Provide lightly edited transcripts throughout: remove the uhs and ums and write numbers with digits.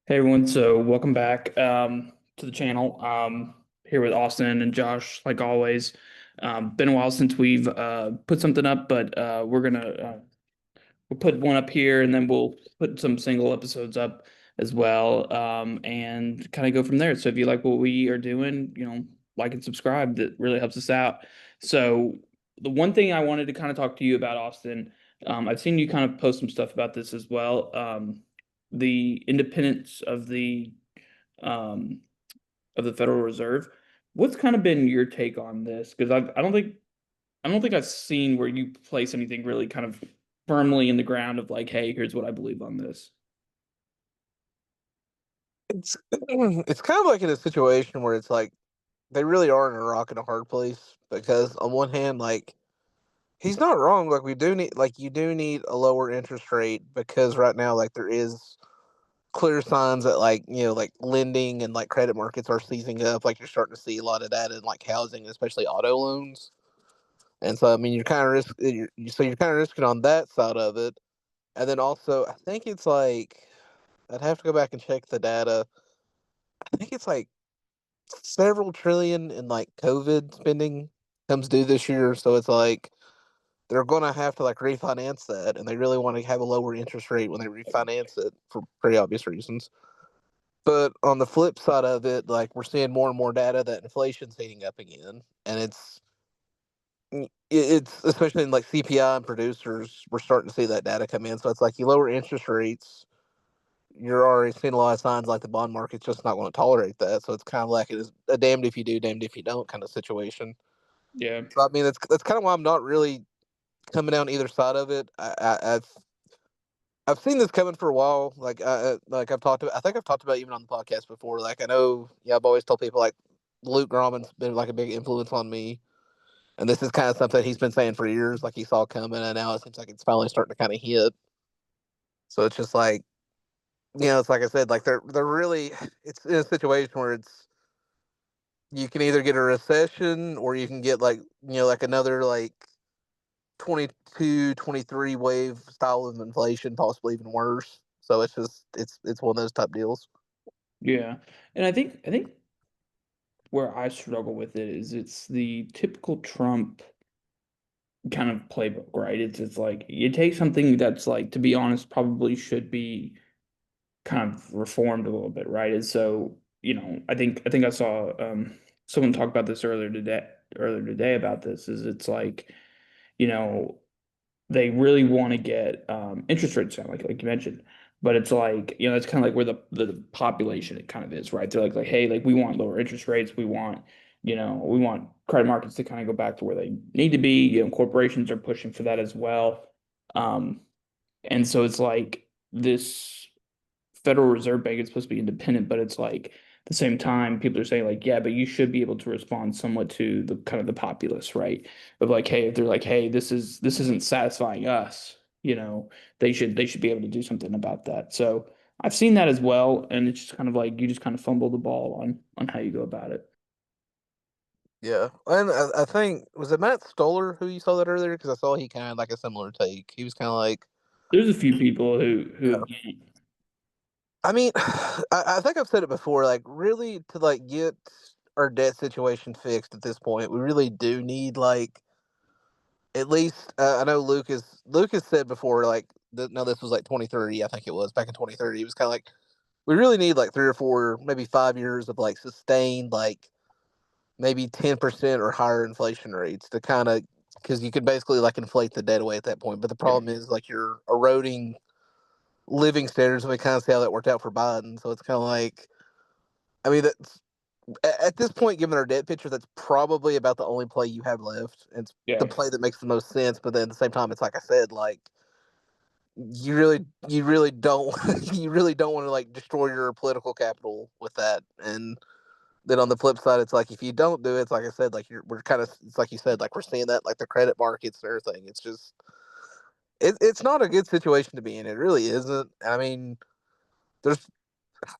Hey everyone, so welcome back to the channel. Here with Austin and Josh, like always. Been a while since we've put something up, but we'll put one up here and then we'll put some single episodes up as well, and kind of go from there. So if you like what we are doing, like and subscribe. That really helps us out. So the one thing I wanted to kind of talk to you about, Austin, I've seen you kind of post some stuff about this as well. The independence um, of the Federal Reserve. What's kind of been your take on this? Because I don't think I've seen where you place anything really kind of firmly in the ground of like, hey, here's what I believe on this. It's kind of like in a situation where it's like they really are in a rock and a hard place because on one hand, like he's not wrong. Like we do need, like you do need a lower interest rate because right now, like there is clear signs that like lending and like credit markets are seizing up. Like you're starting to see a lot of that in like housing, especially auto loans. And so I mean, you're kind of you're kind of risking on that side of it. And then also, I think it's like I'd have to go back and check the data. I think it's like several trillion in like COVID spending comes due this year. So it's like they're going to have to like refinance that, and they really want to have a lower interest rate when they refinance it for pretty obvious reasons. But on the flip side of it, like we're seeing more and more data that inflation's heating up again, and it's especially in like CPI and producers, we're starting to see that data come in. So it's like you lower interest rates, you're already seeing a lot of signs like the bond market's just not going to tolerate that. So it's kind of like it is a damned if you do, damned if you don't kind of situation. Yeah. So I mean, that's kind of why I'm not really coming down either side of it. I've seen this coming for a while. Like I've talked about, I think I've talked about even on the podcast before. Like I know, yeah, I've always told people like Luke Grumman's been like a big influence on me, and this is kind of something he's been saying for years. Like he saw coming, and now it seems like it's finally starting to kind of hit. So it's just like it's like I said, like they're really it's in a situation where it's you can either get a recession or you can get like another like 22, 23 wave style of inflation, possibly even worse. So it's just it's one of those type deals. Yeah. And I think where I struggle with it is it's the typical Trump kind of playbook, right? It's like you take something that's like, to be honest, probably should be kind of reformed a little bit, right? And so, I think I saw someone talk about this earlier today about this is it's like, you know, they really want to get interest rates down, like you mentioned. But it's like, it's kind of like where the population it kind of is, right? They're like, hey, like we want lower interest rates. We want credit markets to kind of go back to where they need to be. Corporations are pushing for that as well. Um, and so it's like this Federal Reserve Bank is supposed to be independent, but it's like at the same time, people are saying like, yeah, but you should be able to respond somewhat to the kind of the populace, right? Of like, hey, if they're like, hey, this isn't satisfying us, they should be able to do something about that. So I've seen that as well, and it's just kind of like you just kind of fumble the ball on how you go about it. Yeah, and I think was it Matt Stoller who you saw that earlier? Because I saw he kind of like a similar take. He was kind of like, There's a few people who yeah. I mean, I think I've said it before. Like, really, to like get our debt situation fixed at this point, we really do need like at least I know Lucas said before like no, this was like 2030. I think it was back in 2030. He was kind of like we really need like 3 or 4, maybe 5 years of like sustained like maybe 10% or higher inflation rates to kind of because you could basically like inflate the debt away at that point. But the yeah, problem is like you're eroding living standards, and we kind of see how that worked out for Biden. So it's kind of like I mean that's at this point, given our debt picture, that's probably about the only play you have left. It's the yeah, play that makes the most sense. But then at the same time, it's like I said, like you really don't, you really don't want to like destroy your political capital with that. And then on the flip side, it's like if you don't do it, it's like I said, like we're kind of, it's like you said, like we're seeing that like the credit markets and everything. It's just, it's not a good situation to be in. It really isn't. I mean, there's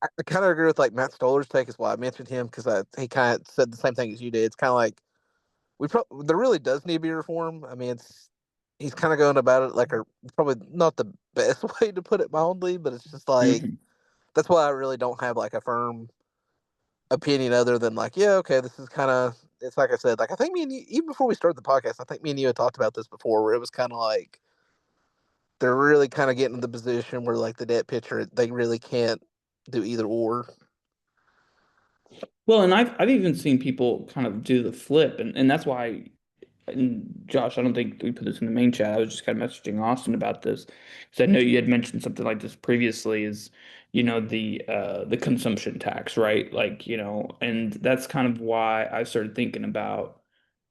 I kind of agree with like Matt Stoller's take is why I mentioned him because he kind of said the same thing as you did. It's kind of like there really does need to be reform. I mean, he's kind of going about it like a probably not the best way to put it mildly, but it's just like mhm, that's why I really don't have like a firm opinion other than like, yeah, okay, this is kind of. It's like I said, like I think me and you, even before we started the podcast, I think me and you had talked about this before, where it was kind of like they're really kind of getting to the position where like the debt picture, they really can't do either or. Well, and I've even seen people kind of do the flip, and that's why. And Josh, I don't think we put this in the main chat. I was just kind of messaging Austin about this because I know you had mentioned something like this previously. Is the consumption tax, right? Like and that's kind of why I started thinking about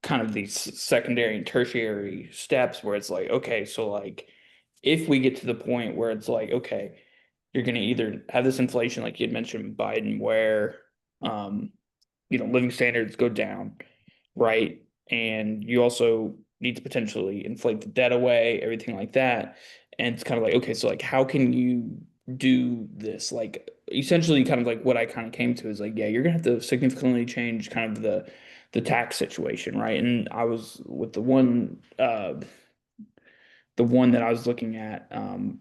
kind of these secondary and tertiary steps where it's like, okay, so like if we get to the point where it's like, okay, you're going to either have this inflation, like you had mentioned with Biden, where um, living standards go down, right? And you also need to potentially inflate the debt away, everything like that. And it's kind of like, okay, so like how can you do this? Like essentially kind of like what I kind of came to is like, yeah, you're gonna have to significantly change kind of the tax situation, right? And I was with the one that I was looking at, from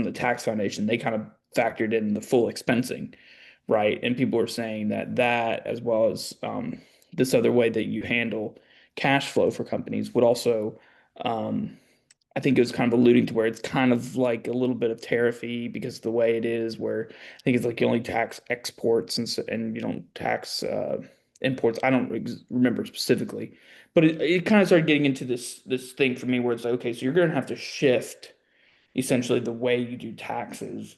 the tax foundation, they kind of factored in the full expensing, right? And people were saying that as well as this other way that you handle cash flow for companies would also, um, I think it was kind of alluding to where it's kind of like a little bit of tariffy because of the way it is, where I think it's like you only tax exports and you don't tax imports. I don't remember specifically, but it kind of started getting into this thing for me where it's like, okay, so you're going to have to shift essentially the way you do taxes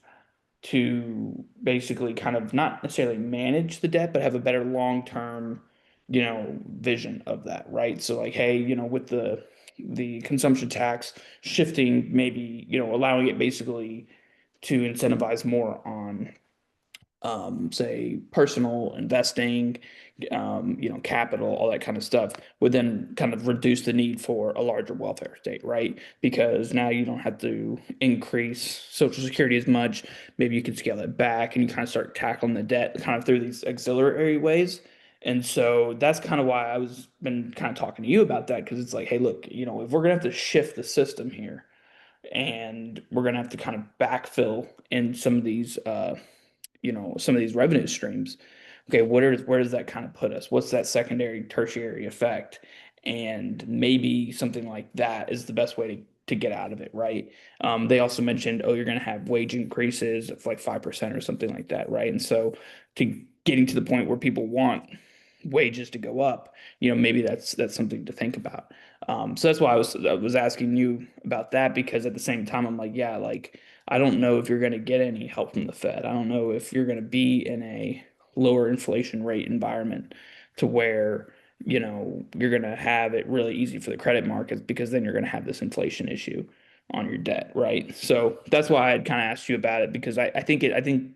to basically kind of not necessarily manage the debt, but have a better long-term, vision of that, right? So like, hey, with the consumption tax shifting, maybe, allowing it basically to incentivize more on say personal investing, capital, all that kind of stuff would then kind of reduce the need for a larger welfare state, right? Because now you don't have to increase Social Security as much. Maybe you can scale it back and you kind of start tackling the debt kind of through these auxiliary ways. And so that's kind of why I was been kind of talking to you about that because it's like, hey, look, if we're gonna have to shift the system here and we're gonna have to kind of backfill in some of these revenue streams. Okay, where does that kind of put us? What's that secondary, tertiary effect? And maybe something like that is the best way to get out of it, right? They also mentioned, oh, you're going to have wage increases of like 5% or something like that, right? And so to getting to the point where people want wages to go up, maybe that's something to think about. So that's why I was asking you about that because at the same time I'm like, yeah, like I don't know if you're going to get any help from the Fed. I don't know if you're going to be in a lower inflation rate environment to where, you're going to have it really easy for the credit markets because then you're going to have this inflation issue on your debt, right? So that's why I'd kind of asked you about it because I think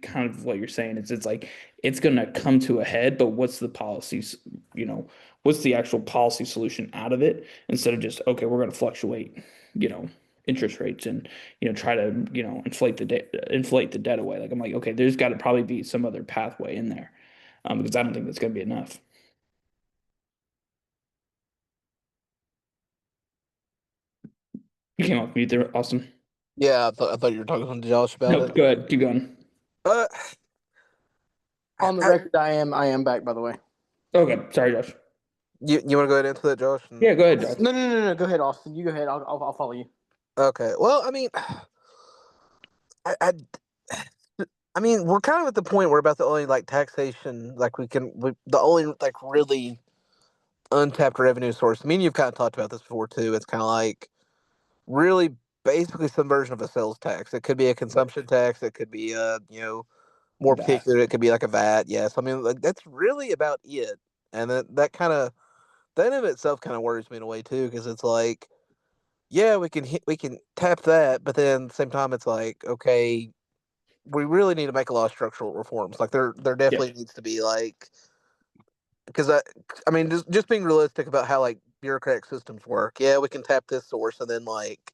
kind of what you're saying is it's like it's going to come to a head, but what's the policies, you know, what's the actual policy solution out of it instead of just okay, we're going to fluctuate, you know, interest rates and try to inflate the debt away. Like I'm like okay, there's got to probably be some other pathway in there because I don't think that's going to be enough. You came off mute there, Austin. Yeah, I thought you were talking to Josh about No, it. go ahead, keep going. Uh, On the I, record, I am back, by the way. Okay, sorry, Josh. you want to go ahead into that, Josh? Yeah, go ahead, Josh. No. Go ahead, Austin. You go ahead. I'll follow you. Okay. Well, I mean, I, I mean, we're kind of at the point where about the only like taxation, like the only like really untapped revenue source. I mean, you've kind of talked about this before too. It's kind of like really basically some version of a sales tax. It could be a consumption tax. It could be more That. particular. It could be like a VAT. Yes, I mean like, that's really about it. And that kind of that in itself kind of worries me in a way too because it's like yeah we can tap that, but then at the same time it's like okay we really need to make a lot of structural reforms. Like there Yeah. definitely needs to be like because I mean just being realistic about how like bureaucratic systems work. Yeah, we can tap this source and then like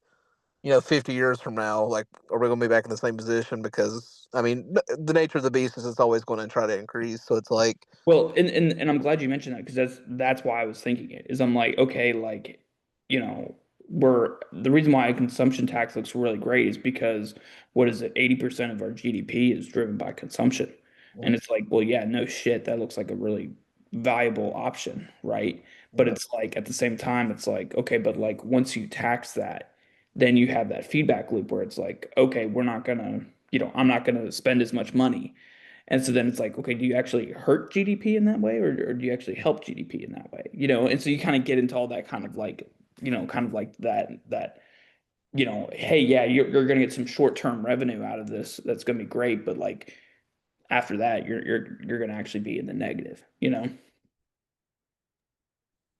50 years from now, like, are we going to be back in the same position? Because, I mean, the nature of the beast is it's always going to try to increase. So it's like, Well, and I'm glad you mentioned that because that's why I was thinking it is I'm like, okay, like, you know, we're the reason why a consumption tax looks really great is because what is it, 80% of our GDP is driven by consumption. And it's like, well, yeah, no shit, that looks like a really valuable option, right? But Yeah. it's like at the same time, it's like, okay, but like once you tax that, then you have that feedback loop where it's like, okay, we're not gonna, I'm not gonna spend as much money. And so then it's like, okay, do you actually hurt GDP in that way, or do you actually help GDP in that way? And so you kind of get into all that kind of like, kind of like that, hey, yeah, you're gonna get some short-term revenue out of this. That's gonna be great, but like after that, you're gonna actually be in the negative.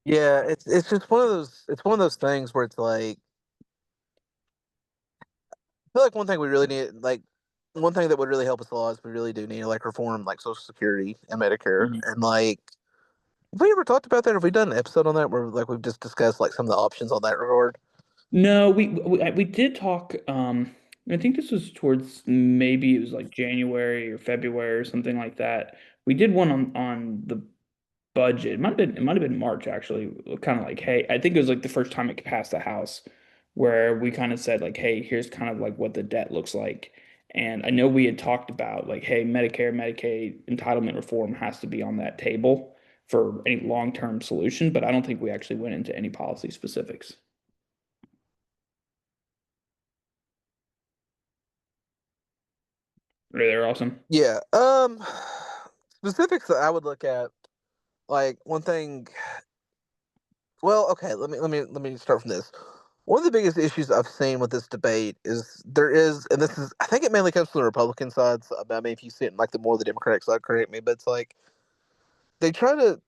Yeah, it's just one of those things where it's like I feel like one thing we really need, like one thing that would really help us a lot is we really do need to like reform like Social Security and Medicare. Mhm. And like have we ever talked about that? Have we done an episode on that where like we've just discussed like some of the options on that regard? No, we did talk. I think this was towards maybe it was like January or February or something like that. We did one on the budget. It might have been March actually. Kind of like, hey, I think it was like the first time it passed the House, where we kind of said like, hey, here's kind of like what the debt looks like. And I know we had talked about like, hey, Medicare, Medicaid entitlement reform has to be on that table for any long-term solution, but I don't think we actually went into any policy specifics. They're awesome. Yeah. Specifics that I would look at, like one thing. Well, okay. Let me start from this. One of the biggest issues I've seen with this debate is there is, and this is, I think it mainly comes from the Republican side. So, I mean, if you see it in like the more the Democratic side, correct me, but it's like they try to,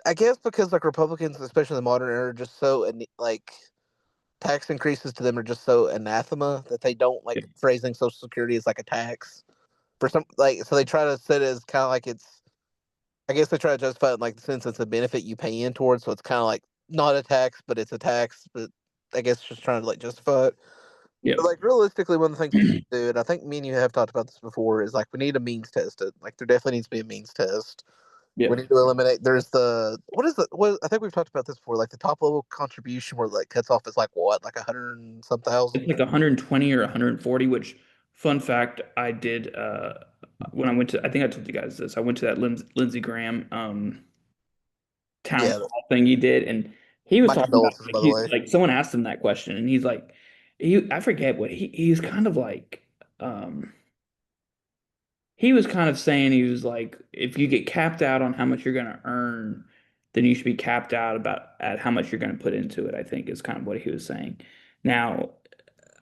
I guess, because like Republicans, especially in the modern era, are just so like tax increases to them are just so anathema that they don't Yeah. like phrasing Social Security as like a tax for some like so they try to set it as kind of like it's I guess they try to justify it in, like the sense it's a benefit you pay in towards, so it's kind of like not a tax, but it's a tax, but I guess just trying to like justify it. Yeah. But like realistically, one of the things we need to do, and I think me and you have talked about this before, is like we need a means test it. Like there definitely needs to be a means test. Yeah. We need to eliminate. There's the what I think we've talked about this before, like the top level contribution where like cuts off is like what, like 100 and some It's thousand. like 120 or 140, which fun fact, I did when I went to I think I told you guys this. I went to that Lindsey Graham town Yeah, hall thing he did, and he was my talking about condolences, like by the he way. like someone asked him that question, and he's like I forget what he's kind of like um he was kind of saying he was like if you get capped out on how much you're going to earn, then you should be capped out about at how much you're going to put into it, I think is kind of what he was saying. Now,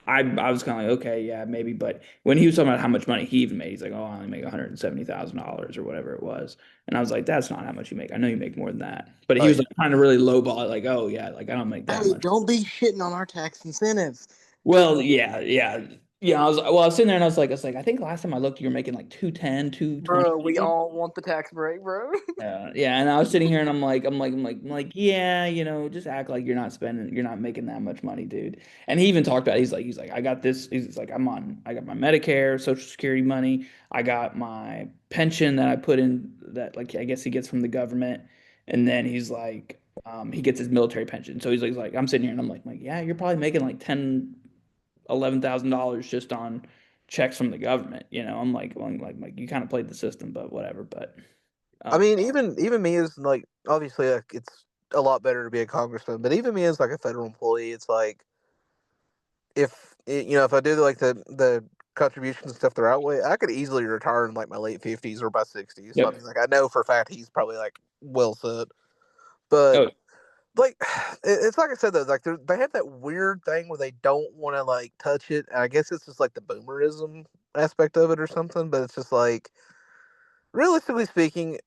I was kind of like, okay, yeah, maybe. But when he was talking about how much money he even made, he's like, oh, I only make $170,000 or whatever it was. And I was like, that's not how much you make. I know you make more than that. But he Oh was yeah. like trying to really lowball it, like, oh yeah, like I don't make that Hey, much. don't be shitting on our tax incentives. Well, yeah, yeah. Yeah, I was sitting there and I was like, I think last time I looked, you were making like 210, 220 Bro, we maybe. all want the tax break, bro. Yeah, and I was sitting here and I'm like, yeah, just act like you're not making that much money, dude. And he even talked about, he's like, I got this. He's like, I got my Medicare, Social Security money, I got my pension that I put in that, like, I guess he gets from the government, and then he's like, he gets his military pension. So he's like, I'm sitting here and I'm like, yeah, you're probably making like 11,000 dollars just on checks from the government. I'm like, you kind of played the system, but whatever. But I um, mean, even me as like obviously like it's a lot better to be a congressman, but even me as like a federal employee, it's like if I do like the contributions and stuff the right way, I could easily retire in like my late 50s or by 60s. So I yep. mean, like I know for a fact he's probably like well set, but Oh, like it's like I said though, like they have that weird thing where they don't want to like touch it. And I guess it's just like the boomerism aspect of it or something. But it's just like realistically speaking,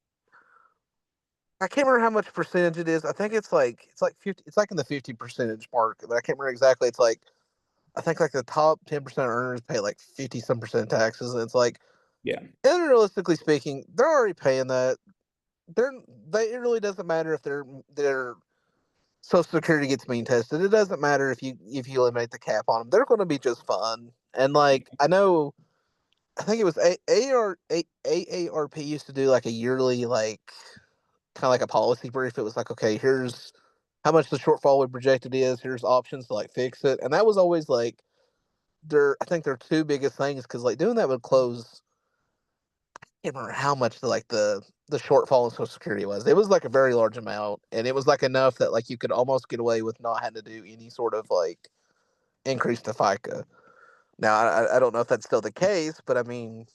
I can't remember how much percentage it is. I think it's like 50. It's like in the 50 percentage mark, but I can't remember exactly. It's like I think like the top 10% earners pay like 50 some percent taxes, and it's like, yeah. and realistically speaking, they're already paying that. They're they It really doesn't matter if their Social Security gets mean tested. It doesn't matter if you eliminate the cap on them. They're going to be just fine. And like I know, I think it was AARP used to do like a yearly like kind of like a policy brief. It was like, okay, here's how much the shortfall we projected is. Here's options to like fix it, and that was always like I think their two biggest things because like doing that would close. I can't remember how much the shortfall in Social Security was. It was like a very large amount, and it was like enough that like you could almost get away with not having to do any sort of like increase to FICA. Now I don't know if that's still the case, but I mean,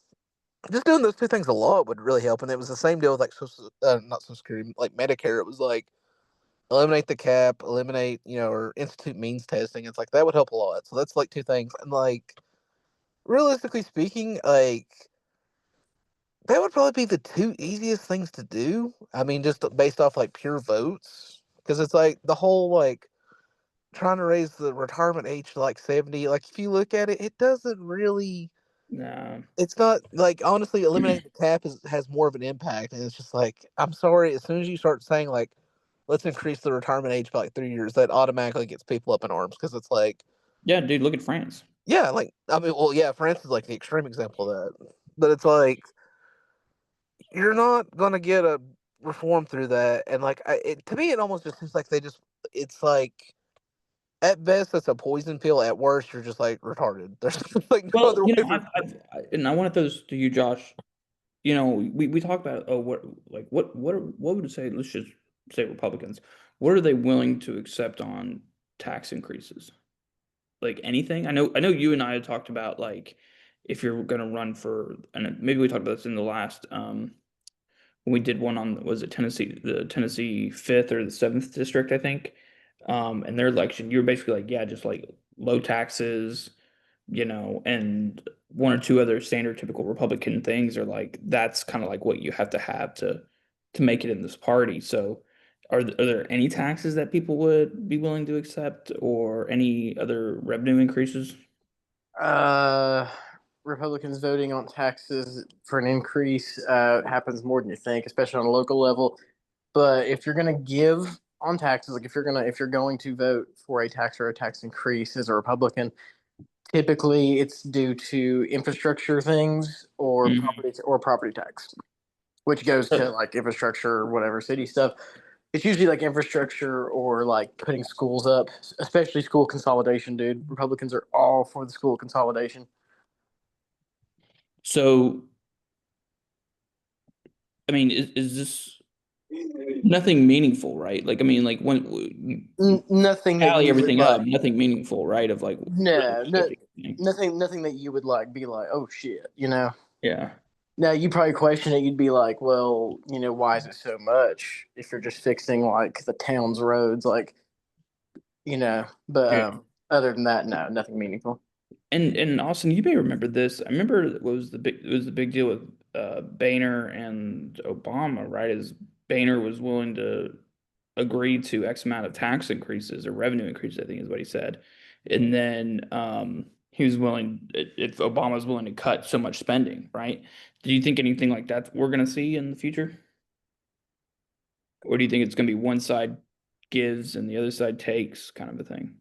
just doing those two things a lot would really help. And it was the same deal with like not Social Security, like Medicare. It was like eliminate the cap, eliminate or institute means testing. It's like that would help a lot. So that's like two things. And like realistically speaking, like that would probably be the two easiest things to do. I mean, just based off like pure votes, because it's like the whole like trying to raise the retirement age to like 70. Like if you look at it, it doesn't really. Nah. It's not like honestly eliminating the cap has more of an impact, and it's just like I'm sorry. As soon as you start saying like, let's increase the retirement age by like 3 years, that automatically gets people up in arms because it's like, Yeah, dude, look at France. yeah, like I mean, well, yeah, France is like the extreme example of that, but it's like you're not gonna get a reform through that, and like to me, it almost just seems like it's like at best it's a poison pill. At worst, you're just like retarded. There's like no Well, other way for. and I want to throw this to you, Josh. We talk about what would you say? Let's just say Republicans. What are they willing to accept on tax increases? Like anything? I know you and I had talked about like if you're gonna run for, and maybe we talked about this in the last when we did one on, was it Tennessee, the Tennessee fifth or the seventh district, I think. And their election, you're basically like, yeah, just like low taxes, and one or two other standard typical Republican things are like that's kind of like what you have to make it in this party. So are there any taxes that people would be willing to accept or any other revenue increases? Uh, Republicans voting on taxes for an increase happens more than you think, especially on a local level. But if you're gonna give on taxes, like if you're going to vote for a tax or a tax increase as a Republican, typically it's due to infrastructure things or Mhm. property tax, which goes to like infrastructure or whatever city stuff. It's usually like infrastructure or like putting schools up, especially school consolidation, dude. Republicans are all for the school consolidation. So, I mean, is this nothing meaningful, right? Like, I mean, like when you Nothing that tally you would everything up, like. nothing meaningful, right? Of like really No, no, shaping anything. nothing that you would like be like, oh shit, you know. Yeah. Now you probably question it. You'd be like, well, why is it so much? If you're just fixing like the town's roads, like But Yeah. other than that, no, nothing meaningful. And Austin, you may remember this. I remember it was the big deal with Boehner and Obama, right? As Boehner was willing to agree to X amount of tax increases or revenue increases, I think is what he said. And then he was willing, if Obama was willing to cut so much spending, right? Do you think anything like that we're going to see in the future? Or do you think it's going to be one side gives and the other side takes kind of a thing?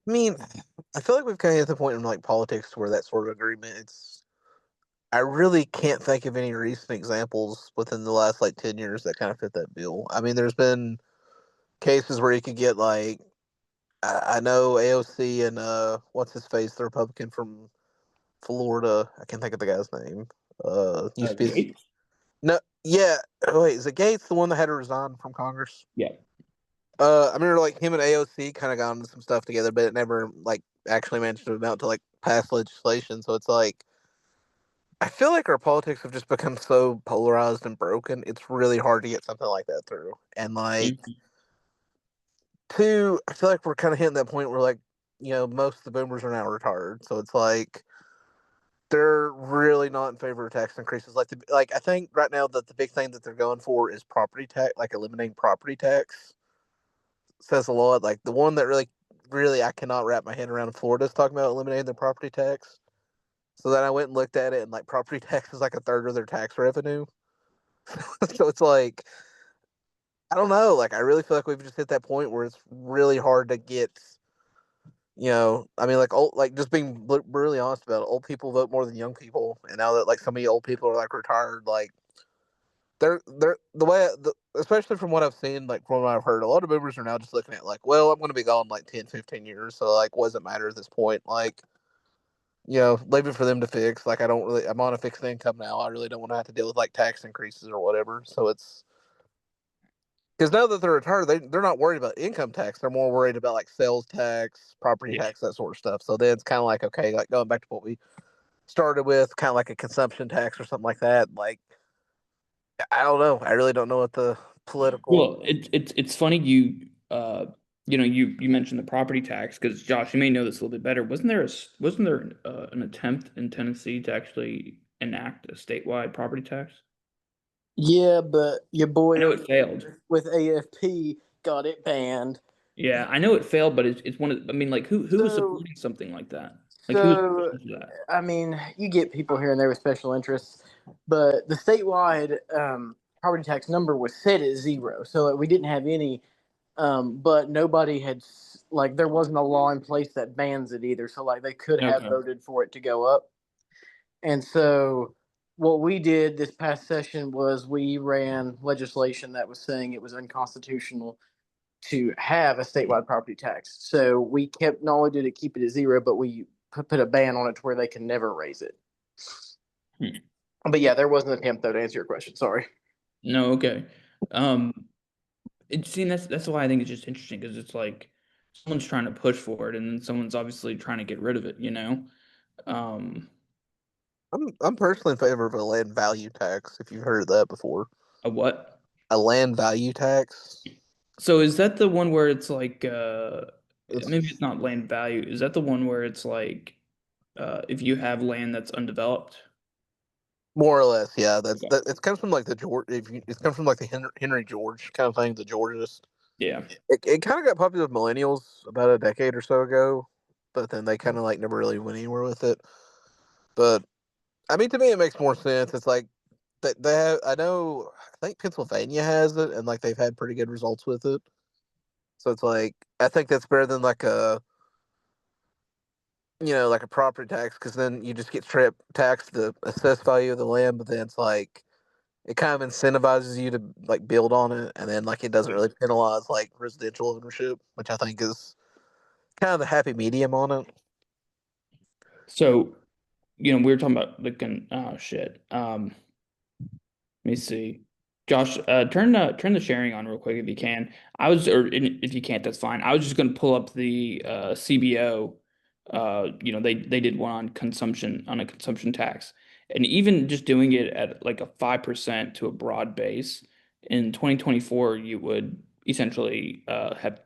I mean, I feel like we've kind of hit the point in like politics where that sort of agreement. I really can't think of any recent examples within the last like 10 years that kind of fit that bill. I mean, there's been cases where you could get like I know AOC and what's his face, the Republican from Florida. I can't think of the guy's name. Used to be Gates? no, yeah. Oh, wait, is it Gates the one that had to resign from Congress? Yeah. I remember like him and AOC kind of got into some stuff together, but it never like actually managed to amount to like pass legislation. So it's like I feel like our politics have just become so polarized and broken. It's really hard to get something like that through. And like Mhm. two, I feel like we're kind of hitting that point where like most of the boomers are now retired, so it's like they're really not in favor of tax increases. Like I think right now that the big thing that they're going for is property tax, like eliminating property tax says a lot. Like the one that really I cannot wrap my head around in Florida is talking about eliminating the property tax. So then I went and looked at it, and like property tax is like a third of their tax revenue. So it's like I don't know. Like I really feel like we've just hit that point where it's really hard to get. I mean, like old, like just being brutally honest about it, old people vote more than young people, and now that like so many old people are like retired, like they're especially from what I've seen, like from what I've heard, a lot of boomers are now just looking at like, well, I'm going to be gone like 10, 15 years, so like, what does it matter at this point? Like, leave it for them to fix. Like, I'm on a fixed income now. I really don't want to have to deal with like tax increases or whatever. So it's because now that they're retired, they're not worried about income tax. They're more worried about like sales tax, property Yeah. tax, that sort of stuff. So then it's kind of like, okay, like going back to what we started with, kind of like a consumption tax or something like that. Like, I don't know. I really don't know what the political. Well, it's funny you mentioned the property tax because Josh, you may know this a little bit better. Wasn't there an attempt in Tennessee to actually enact a statewide property tax? Yeah, but your I boy know over it failed. with AFP got it banned. Yeah, I know it failed, but it's one of I mean, like who was So, supporting something like that? Like who was so pushing for that? I mean, you get people here and there with special interests, but the statewide property tax number was set at zero, so like, we didn't have any. But nobody had like there wasn't a law in place that bans it either, so like they could have Okay. voted for it to go up. And so what we did this past session was we ran legislation that was saying it was unconstitutional to have a statewide property tax. So we kept not only did it keep it at zero, but we put a ban on it to where they can never raise it. Hmm. But yeah, there was an attempt though to answer your question. Sorry. No, okay. Um, see, that's why I think it's just interesting because it's like someone's trying to push for it, and then someone's obviously trying to get rid of it. Um, I'm personally in favor of a land value tax. If you've heard of that before, a what? a land value tax. So is that the one where it's like It's maybe it's not land value. Is that the one where it's like if you have land that's undeveloped? more or less, yeah. Okay. It comes from like the George. It comes from like the Henry George kind of thing. The Georges. Yeah. It kind of got popular with millennials about a decade or so ago, but then they kind of like never really went anywhere with it. But I mean, to me, it makes more sense. It's like they have. I think Pennsylvania has it, and like they've had pretty good results with it. So it's like I think that's better than like like a property tax, because then you just get straight taxed the assessed value of the land, but then it's like it kind of incentivizes you to like build on it, and then like it doesn't really penalize like residential ownership, which I think is kind of the happy medium on it. So, we were talking about oh shit. Let me see. Josh, turn the sharing on real quick if you can. If you can't, that's fine. I was just going to pull up the CBO. They did one on a consumption tax, and even just doing it at like a 5% to a broad base in 2024, you would have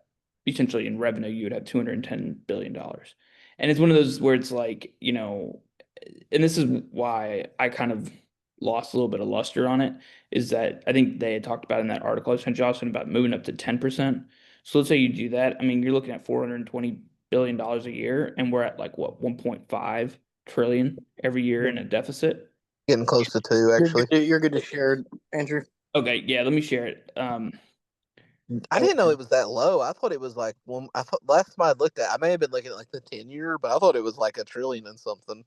essentially in revenue you would have $210 billion, and it's one of those where it's like and this is why I kind of lost a little bit of luster on it, is that I think they had talked about in that article I sent Jocelyn about moving up to 10%. So let's say you do that. I mean, you're looking at $420 billion a year, and we're at like what 1.5 trillion every year in a deficit. Getting close to two, actually. You're good to share, Andrew. Okay, yeah, let me share it. I didn't know it was that low. I thought it was like one. I thought last time I looked at, I may have been looking at like the 10 year, but I thought it was like a trillion and something.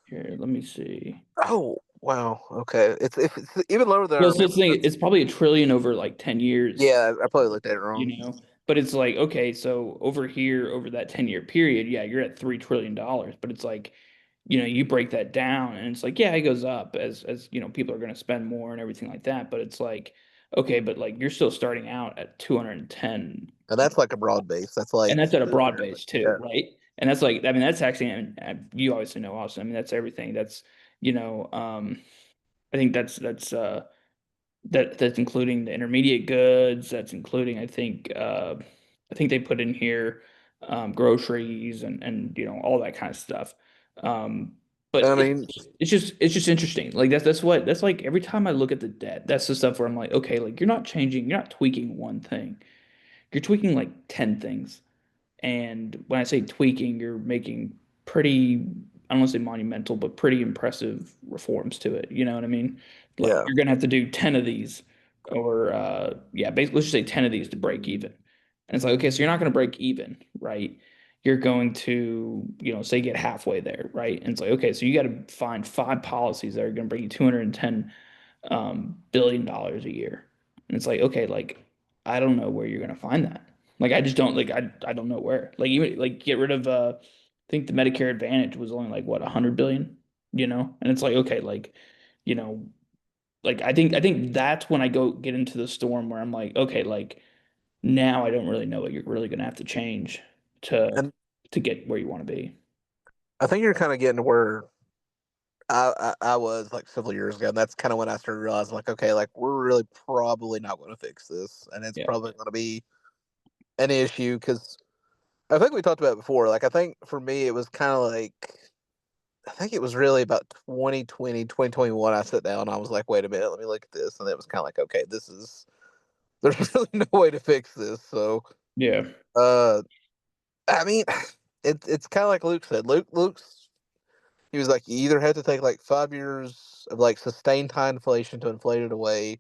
Here, let me see. Oh wow, okay. If it's even lower than I Well, so remember. it's probably a trillion over like 10 years. Yeah, I probably looked at it wrong. But it's like, okay, so over here, over that 10-year period, yeah, you're at $3 trillion. But it's like, you break that down and it's like, yeah, it goes up as people are going to spend more and everything like that. But it's like, okay, but like you're still starting out at 210, And that's like a broad base. That's like and that's at a broad base too, yeah. right? And that's like, I mean, that's actually, and you obviously know Austin. I mean, that's everything. That's, I think that's including the intermediate goods. That's including, I think they put in here groceries and all that kind of stuff. But I mean, it's just interesting. Like that's like every time I look at the debt, that's the stuff where I'm like, okay, like you're not tweaking one thing. You're tweaking like 10 things. And when I say tweaking, you're making pretty, I don't want to say monumental, but pretty impressive reforms to it. You know what I mean? Like yeah. you're gonna have to do 10 of these, or yeah, basically let's just say 10 of these to break even. And it's like, okay, so you're not gonna break even, right? You're going to, say get halfway there, right? And it's like, okay, so you got to find five policies that are going to bring you 210 billion dollars a year. And it's like, okay, like I don't know where you're gonna find that. Like I just don't like I don't know where. Like even like get rid of I think the Medicare Advantage was only like what 100 billion, you know? And it's like, okay, like, you know, like I think that's when I go get into the storm where I'm like, okay, like now I don't really know what you're really gonna have to change to And to get where you want to be. I think you're kind of getting to where I was like several years ago, and that's kind of when I started realizing, like, okay, like we're really probably not going to fix this, and it's Yeah. probably going to be an issue because I think we talked about it before. Like, I think for me, it was kind of like I think it was really about 2020, 2021. I sat down, and I was like, wait a minute, let me look at this, and it was kind of like, okay, this is there's really no way to fix this. So, Yeah. uh, I mean, it's kind of like Luke said. Luke's he was like, you either have to take like 5 years of like sustained high inflation to inflate it away,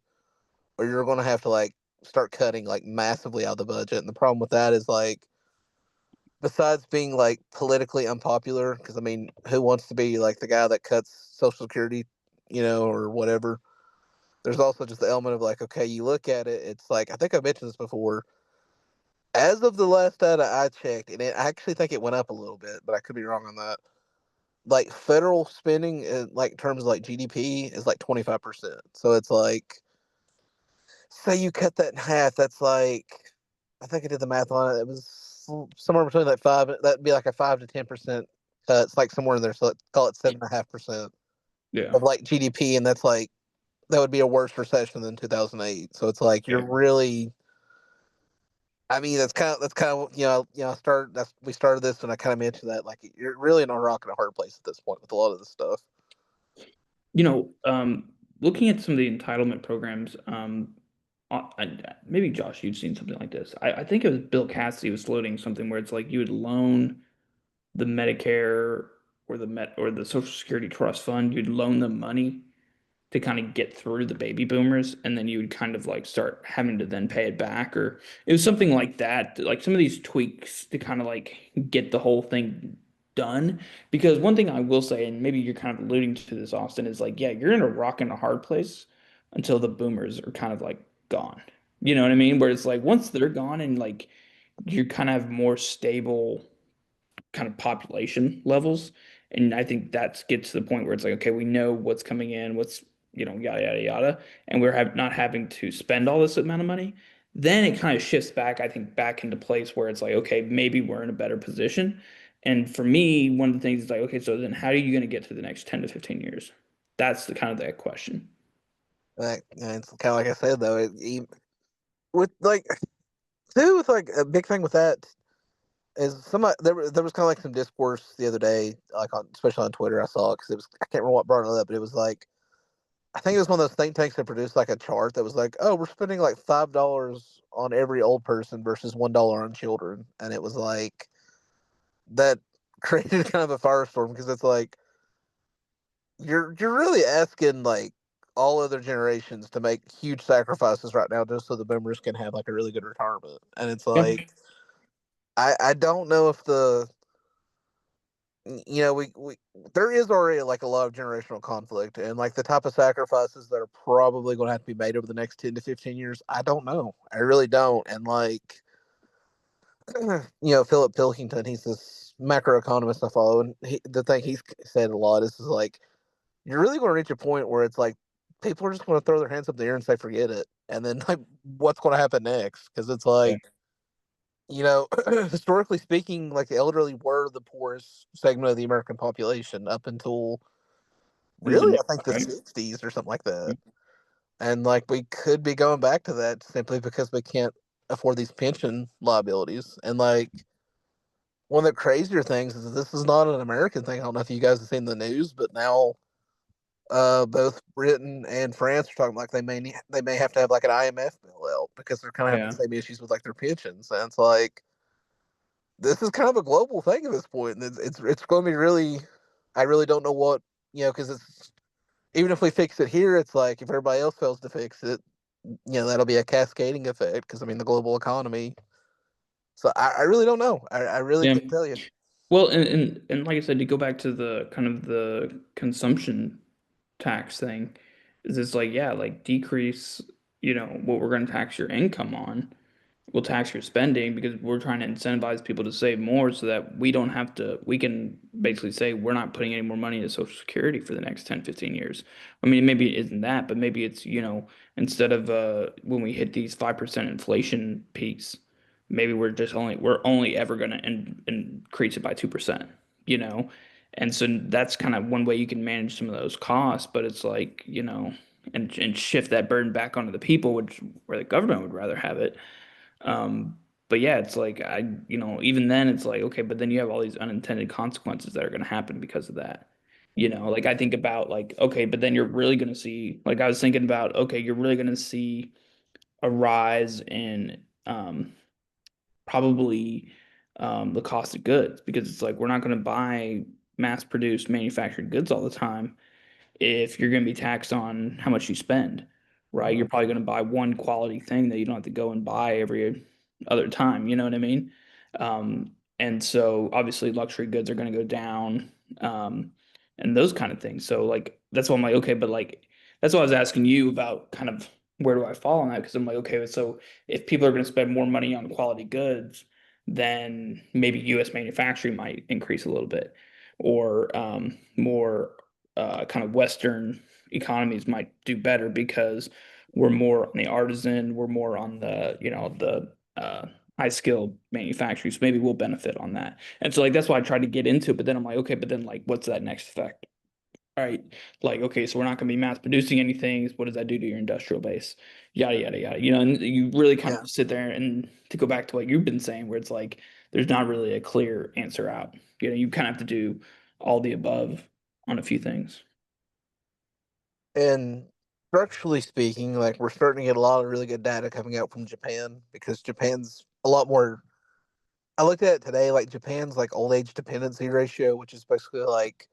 or you're going to have to like start cutting like massively out of the budget. And the problem with that is like, besides being like politically unpopular, because I mean, who wants to be like the guy that cuts Social Security, or whatever? There's also just the element of like, okay, you look at it, it's like I think I mentioned this before. As of the last data I checked, and I actually think it went up a little bit, but I could be wrong on that. Like federal spending in like terms of like GDP is like 25%. So it's like, say you cut that in half, that's like, I think I did the math on it. It was somewhere between like five. That'd be like a 5 to 10% cut. It's like somewhere in there. So let's call it 7.5% Yeah. of like GDP, and that's like that would be a worse recession than 2008. So it's like Yeah. you're really. I mean, that's kind of start that's we started this and I kind of mentioned that like you're really in a rock and a hard place at this point with a lot of this stuff. You know, looking at some of the entitlement programs, maybe Josh, you've seen something like this. I think it was Bill Cassidy was floating something where it's like you would loan the Medicare or the Social Security Trust Fund, you'd loan them money to kind of get through the baby boomers, and then you would kind of like start having to then pay it back, or it was something like that, like some of these tweaks to kind of like get the whole thing done. Because one thing I will say, and maybe you're kind of alluding to this, Austin, is like, yeah, you're in a rock and a hard place until the boomers are kind of like gone. You know what I mean? Where it's like once they're gone and like you kind of have more stable kind of population levels. And I think that gets to the point where it's like, okay, we know what's coming in, what's, yada, yada, yada. And not having to spend all this amount of money. Then it kind of shifts back, I think, back into place where it's like, okay, maybe we're in a better position. And for me, one of the things is like, okay, so then how are you going to get to the next 10 to 15 years? That's the kind of that question. And it's kind of like I said though, with like too, with like a big thing with that is there was kind of like some discourse the other day, like especially on Twitter. I saw it because it was I can't remember what brought it up, but it was like I think it was one of those think tanks that produced like a chart that was like, oh, we're spending like $5 on every old person versus $1 on children, and it was like that created kind of a firestorm because it's like you're really asking like all other generations to make huge sacrifices right now just so the boomers can have like a really good retirement, and it's Yeah. like I don't know if we there is already like a lot of generational conflict and like the type of sacrifices that are probably going to have to be made over the next 10 to 15 years. I don't know. I really don't. And like, Philip Pilkington, he's this macroeconomist I follow. And the thing he's said a lot is like, you're really going to reach a point where it's like, people are just going to throw their hands up in the air and say, forget it. And then like, what's going to happen next? Because it's Yeah. like, historically speaking, like the elderly were the poorest segment of the American population up until The really, new, I think the right? 60s or something like that. And like we could be going back to that simply because we can't afford these pension liabilities. And like one of the crazier things is this is not an American thing. I don't know if you guys have seen the news, but now both Britain and France are talking like they may have to have like an IMF bailout because they're kind of having Yeah. the same issues with like their pensions. And it's like this is kind of a global thing at this point, and it's going to be really. I really don't know what because it's even if we fix it here, it's like if everybody else fails to fix it, that'll be a cascading effect because I mean the global economy. So I really don't know. I really Yeah. couldn't tell you. Well, and like I said, to go back to the kind of the consumption tax thing, is it's like, yeah, like decrease, what we're going to tax your income on. We'll tax your spending because we're trying to incentivize people to save more so that we can basically say we're not putting any more money into Social Security for the next 10, 15 years. I mean, maybe it isn't that, but maybe it's, instead of when we hit these 5% inflation peaks, maybe we're only ever going to increase it by 2%, you know? And so that's kind of one way you can manage some of those costs, but it's like, and shift that burden back onto the people, which where the government would rather have it. But yeah, it's like even then it's like, okay, but then you have all these unintended consequences that are going to happen because of that. Like I think about like, okay, but then you're really going to see, like I was thinking about, okay, you're really going to see a rise in probably the cost of goods because it's like we're not going to buy mass produced manufactured goods all the time if you're going to be taxed on how much you spend, right? You're probably going to buy one quality thing that you don't have to go and buy every other time. You know what I mean? And so obviously luxury goods are going to go down, and those kind of things. So like that's why I'm like, okay, but like that's why I was asking you about kind of where do I fall on that? Because I'm like, okay, so if people are going to spend more money on quality goods, then maybe U.S. manufacturing might increase a little bit, or more kind of Western economies might do better because we're more on the artisan, we're more on the, the high skilled manufacturing. So maybe we'll benefit on that. And so like that's why I tried to get into it, but then I'm like, okay, but then like what's that next effect? All right. Like, okay, so we're not gonna be mass producing anything. What does that do to your industrial base? Yada yada yada. And you really kind Yeah. of sit there and to go back to what you've been saying, where it's like there's not really a clear answer out. You kind of have to do all the above on a few things. And structurally speaking, like we're starting to get a lot of really good data coming out from Japan because Japan's a lot more. I looked at it today, like Japan's like old age dependency ratio, which is basically like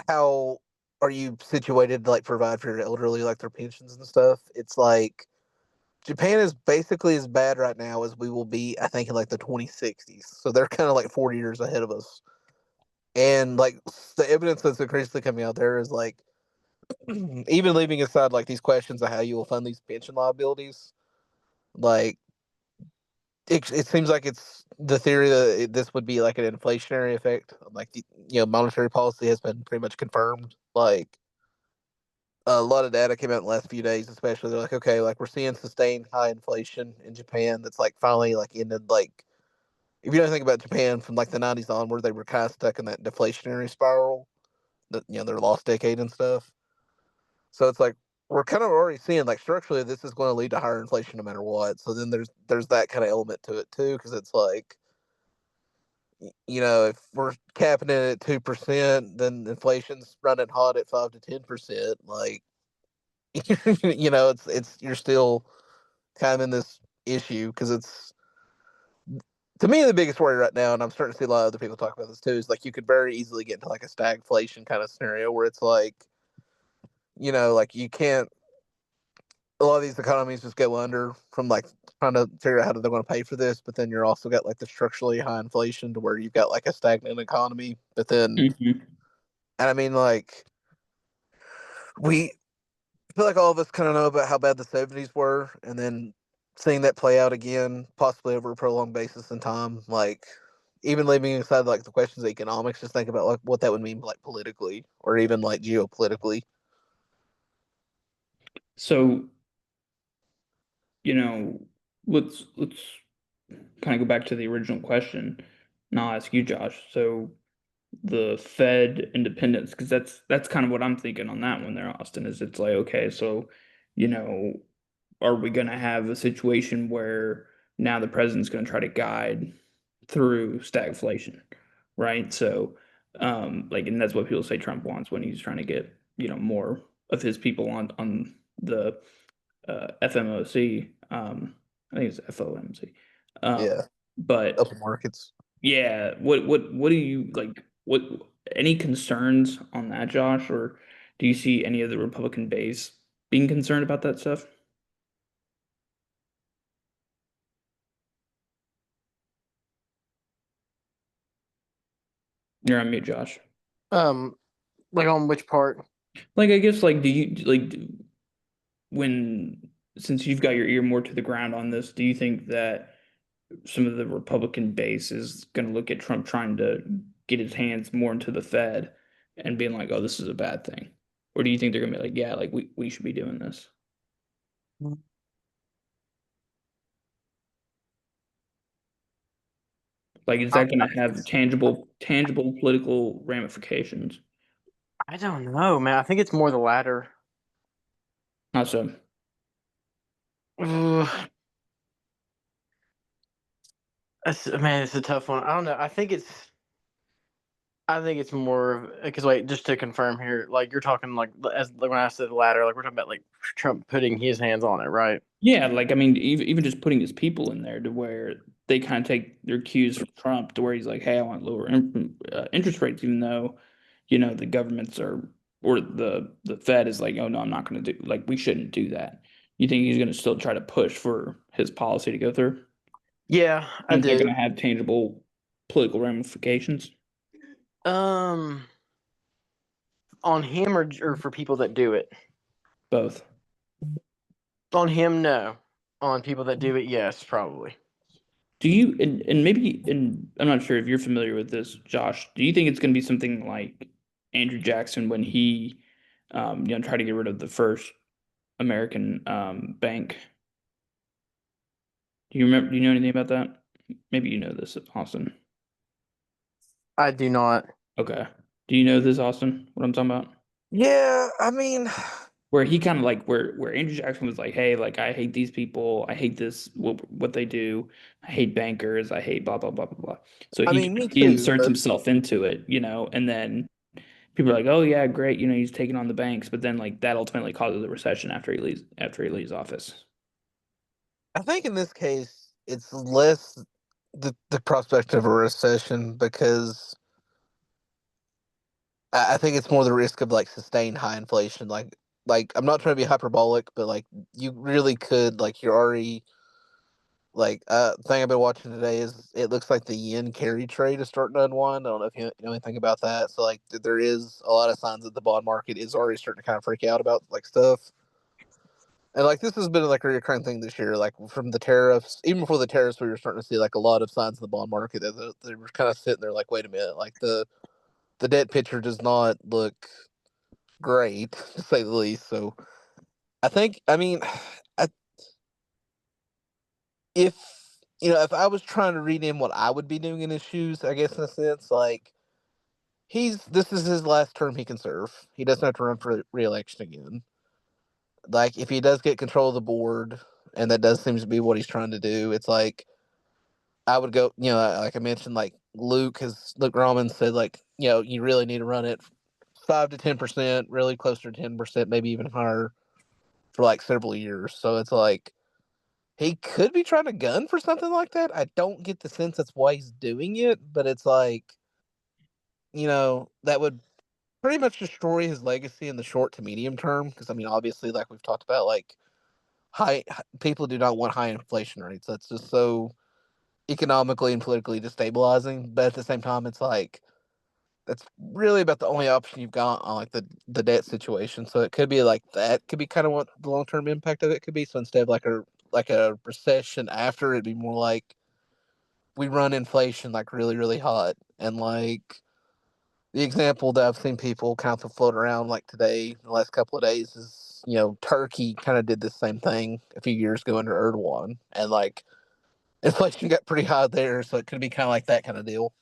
how are you situated to like provide for your elderly, like their pensions and stuff. It's like Japan is basically as bad right now as we will be, I think, in like the 2060s. So they're kind of like 40 years ahead of us. And like the evidence that's increasingly coming out there is like, even leaving aside like these questions of how you will fund these pension liabilities, like it seems like it's the theory that this would be like an inflationary effect. Like monetary policy has been pretty much confirmed. Like a lot of data came out in the last few days, especially they're like, okay, like we're seeing sustained high inflation in Japan. That's like finally like ended. Like if you don't think about Japan from like the '90s onward, they were kind of stuck in that deflationary spiral. That their lost decade and stuff. So it's like we're kind of already seeing like structurally this is going to lead to higher inflation no matter what. So then there's that kind of element to it too, because it's like if we're capping it at 2%, then inflation's running hot at 5 to 10%. Like it's you're still kind of in this issue because it's to me the biggest worry right now, and I'm starting to see a lot of other people talk about this too. Is like you could very easily get into like a stagflation kind of scenario where it's like like you can't a lot of these economies just go under from like trying to figure out how they're going to pay for this, but then you're also got like the structurally high inflation to where you've got like a stagnant economy. But then, Mhm. and I mean, like we feel like all of us kind of know about how bad the '70s were, and then seeing that play out again, possibly over a prolonged basis in time, like even leaving aside like the questions of economics, just think about like what that would mean like politically or even like geopolitically. So, you know, let's kind of go back to the original question, and I'll ask you, Josh. So the Fed independence, because that's kind of what I'm thinking on that one there, Austin, is it's like, okay, so, you know, are we going to have a situation where now the president's going to try to guide through stagflation, right? So, like, and that's what people say Trump wants when he's trying to get, more of his people on the FMOC. I think it's FOMC. Yeah, But open markets. yeah, what do you like? What any concerns on that, Josh, or do you see any of the Republican base being concerned about that stuff? You're on mute, Josh. Like on which part? Like, I guess, like, do you like when since you've got your ear more to the ground on this, do you think that some of the Republican base is going to look at Trump trying to get his hands more into the Fed and being like, "Oh, this is a bad thing," or do you think they're going to be like, "Yeah, like we should be doing this"? Like, is I, that going I to think have it's. tangible political ramifications? I don't know, man. I think it's more the latter. Not so. Ugh, man, it's a tough one. I don't know. I think it's more of because wait, just to confirm here, like you're talking as like when I said the latter, like we're talking about like Trump putting his hands on it, right? Yeah, like I mean, even just putting his people in there to where they kind of take their cues from Trump, to where he's like, "Hey, I want lower interest rates," even though, the governments are or the Fed is like, "Oh no, I'm not going to do like we shouldn't do that." You think he's going to still try to push for his policy to go through? Yeah, I And is that going do. to have tangible political ramifications? Um, on him or for people that do it. Both. On him, no. On people that do it, yes, probably. Do you and maybe and I'm not sure if you're familiar with this, Josh. Do you think it's going to be something like Andrew Jackson when he, tried to get rid of the first American bank? Do you remember? Do you know anything about that? Maybe you know this, Austin. I do not. Okay. Do you know this, Austin? What I'm talking about? Yeah, I mean, Where he kind of like where Andrew Jackson was like, "Hey, like I hate these people. I hate this what they do. I hate bankers. I hate blah blah blah blah blah." So me he too, inserts but himself into it, and then people are like, "Oh yeah, great, he's taking on the banks," but then like that ultimately causes a recession after he leaves office. I think in this case it's less the prospect of a recession because I think it's more the risk of like sustained high inflation. Like I'm not trying to be hyperbolic, but like you really could like you're already like thing I've been watching today is it looks like the yen carry trade is starting to unwind. I don't know if you know anything about that. So like there is a lot of signs that the bond market is already starting to kind of freak out about like stuff. And like this has been like a recurring thing this year, like from the tariffs, even before the tariffs, we were starting to see like a lot of signs in the bond market that they were kind of sitting there like, wait a minute, like the debt picture does not look great to say the least. So I think, I mean, I, if if I was trying to read in what I would be doing in his shoes, I guess in a sense, like this is his last term he can serve. He doesn't have to run for re-election again. Like if he does get control of the board, and that does seem to be what he's trying to do, it's like I would go, like I mentioned, like Luke Roman said, like, you really need to run it 5 to 10%, really closer to 10%, maybe even higher for like several years. So it's like he could be trying to gun for something like that. I don't get the sense that's why he's doing it, but it's like, that would pretty much destroy his legacy in the short to medium term. Because I mean, obviously, like we've talked about, like people do not want high inflation rates. That's just so economically and politically destabilizing. But at the same time, it's like that's really about the only option you've got on like the debt situation. So it could be like that could be kind of what the long term impact of it could be. So instead of like a recession after, it'd be more like we run inflation like really really hot, and like the example that I've seen people kind of float around like today, the last couple of days is Turkey kind of did the same thing a few years ago under Erdogan, and like inflation got pretty high there, so it could be kind of like that kind of deal.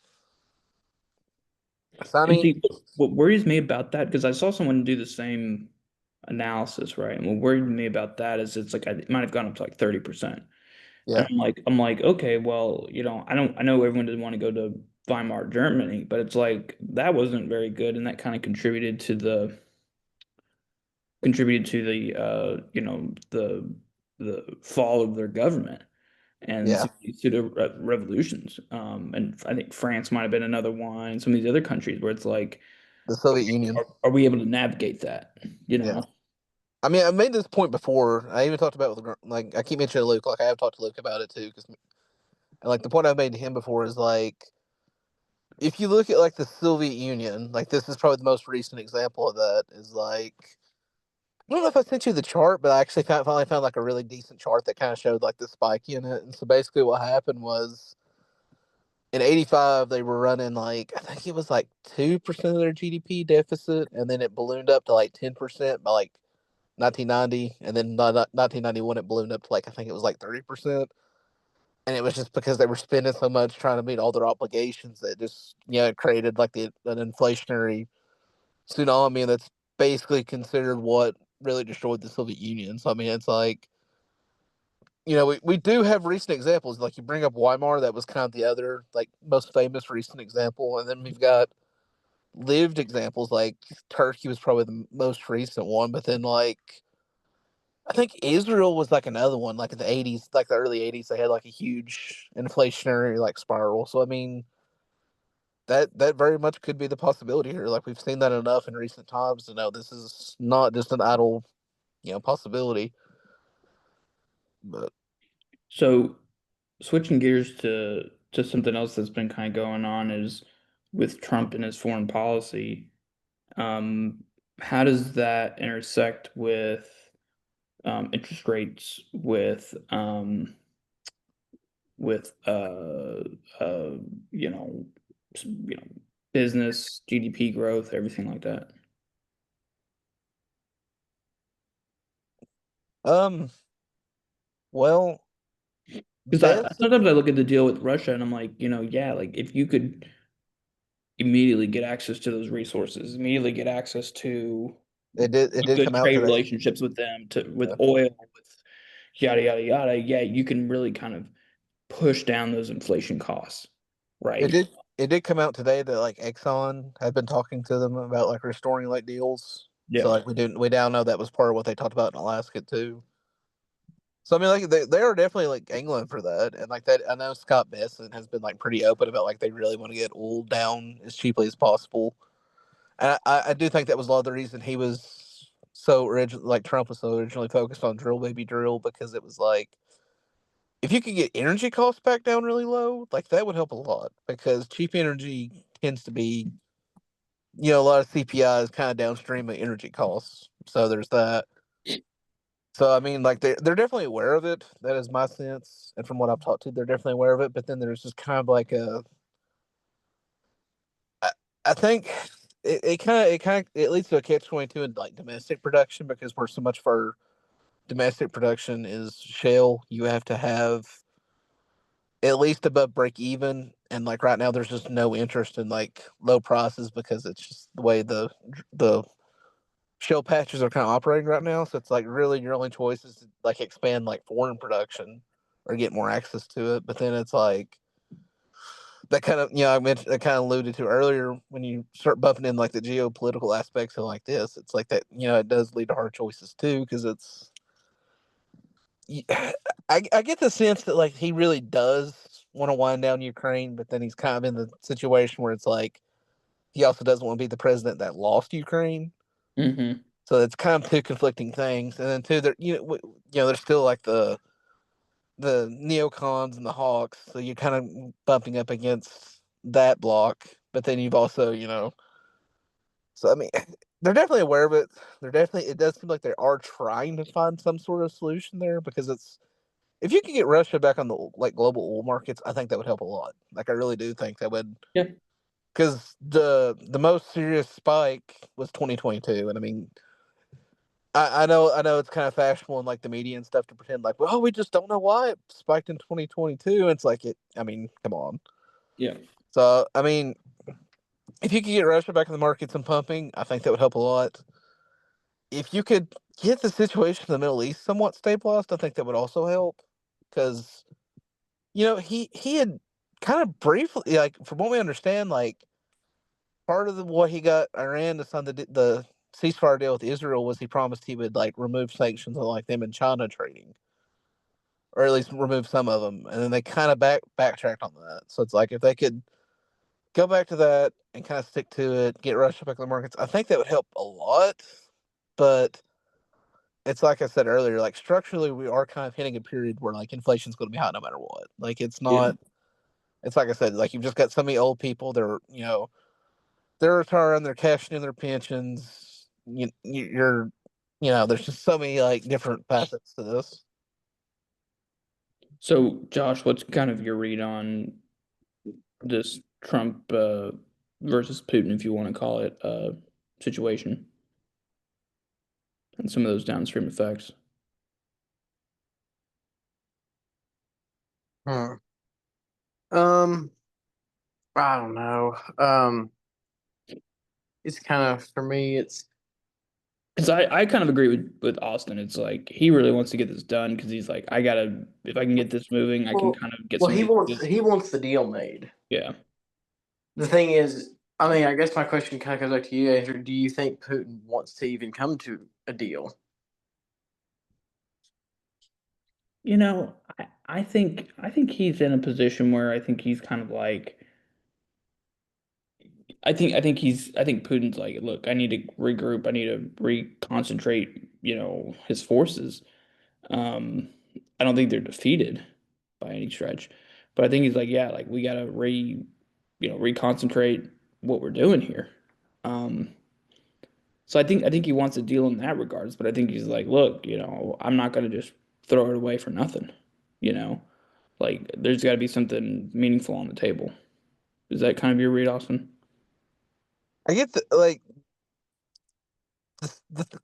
So I And mean, see, what worries me about that, because I saw someone do the same analysis, right? And what worried me about that is it's like it might have gone up to like 30%. And yeah, I'm like, okay, well, I know everyone doesn't want to go to Weimar, Germany, but it's like that wasn't very good, and that kind of contributed to the fall of their government and yeah, some of these pseudo revolutions. And I think France might have been another one. Some of these other countries where it's like, the Soviet Union, are we able to navigate that? You yeah. know? I mean, I made this point before. I even talked about it with like I keep mentioning Luke. Like I have talked to Luke about it too, because like the point I've made to him before is like if you look at like the Soviet Union, like this is probably the most recent example of that. Is like I don't know if I sent you the chart, but I actually finally found like a really decent chart that kind of showed like the spike in it. And so basically, what happened was in '85 they were running like I think it was like 2% of their GDP deficit, and then it ballooned up to like 10% by like 1990, and then 1991 it ballooned up to like I think it was like 30%. And it was just because they were spending so much trying to meet all their obligations that just it created like an inflationary tsunami, and that's basically considered what really destroyed the Soviet Union. So I mean, it's like we do have recent examples. Like you bring up Weimar, that was kind of the other like most famous recent example, and then we've got lived examples like Turkey was probably the most recent one, but then like I think Israel was like another one, like in the '80s, like the early '80s, they had like a huge inflationary like spiral. So I mean, that very much could be the possibility here. Like we've seen that enough in recent times to know this is not just an idle, possibility. But So switching gears to something else that's been kind of going on is with Trump and his foreign policy. Um, how does that intersect with interest rates, with uh, you know, you know, business, GDP growth, everything like that? um, well, Because best sometimes I look at the deal with Russia and I'm like, yeah, like if you could immediately get access to those resources, immediately get access to it did good come out trade today. relationships with them, with Yeah. oil, with yada yada yada. Yeah, you can really kind of push down those inflation costs, It right? did it did come out today that like Exxon had been talking to them about like restoring like deals. So Yeah. like we now know that was part of what they talked about in Alaska too. So I mean, like they are definitely like angling for that, and like that. I know Scott Bessent has been like pretty open about like they really want to get oil down as cheaply as possible. And I do think that was a lot of the reason he was so original. Like Trump was so originally focused on drill baby drill because it was like if you could get energy costs back down really low, like that would help a lot because cheap energy tends to be a lot of CPI is kind of downstream of energy costs. So there's that. So I mean, like they're definitely aware of it. That is my sense, and from what I've talked to, they're definitely aware of it. But then there's just kind of like I, I think it leads to a catch 22 in like domestic production because we're so much for domestic production is shale. You have to have at least above break even, and like right now, there's just no interest in like low prices because it's just the way the shale patches are kind of operating right now. So it's like really your only choice is to like expand like foreign production or get more access to it. But then it's like that kind of I mentioned I kind of alluded to earlier when you start bumping in like the geopolitical aspects of like this, it's like that it does lead to hard choices too because it's I get the sense that like he really does want to wind down Ukraine, but then he's kind of in the situation where it's like he also doesn't want to be the president that lost Ukraine. Hmm. So it's kind of two conflicting things, and then two, there there's still like the neocons and the hawks, so you're kind of bumping up against that block. But then you've also so I mean, they're definitely aware of it. It does seem like they are trying to find some sort of solution there because it's if you could get Russia back on the like global oil markets, I think that would help a lot. Like I really do think that would Yeah. because the most serious spike was 2022, and I mean I know it's kind of fashionable in like the media and stuff to pretend like, well, we just don't know why it spiked in 2022. It's like I mean, come on. Yeah. So I mean, if you could get Russia back in the markets and pumping, I think that would help a lot. If you could get the situation in the Middle East somewhat stabilized, I think that would also help. Because he had kind of briefly, like from what we understand, like part of what he got Iran to sign the ceasefire deal with Israel was he promised he would like remove sanctions on like them and China trading, or at least remove some of them, and then they kind of backtracked on that. So it's like if they could go back to that and kind of stick to it, get Russia back in the markets, I think that would help a lot. But it's like I said earlier, like structurally, we are kind of hitting a period where like inflation's going to be high no matter what. Like it's Yeah. not. It's like I said, like you've just got so many old people. They're retiring, they're cashing in their pensions. You're, there's just so many like different facets to this. So, Josh, what's kind of your read on this Trump versus Putin, if you want to call it, situation and some of those downstream effects? Hmm. Um, I don't know. It's kind of for me. It's Because I kind of agree with Austin. It's like he really wants to get this done because he's like, I gotta, if I can get this moving, I can well, kind of get well, some he of wants these. he wants the deal made. Yeah. The thing is, I mean, I guess my question kind of goes back to you, Andrew. Do you think Putin wants to even come to a deal? I think he's in a position where I think he's kind of like I think Putin's like, look, I need to regroup, I need to reconcentrate, his forces. Um, I don't think they're defeated by any stretch, but I think he's like, yeah, like we gotta reconcentrate what we're doing here. Um, so I think he wants a deal in that regards, but I think he's like, look, I'm not gonna just throw it away for nothing, you know. Like there's got to be something meaningful on the table. Is that kind of your read, Austin? I get like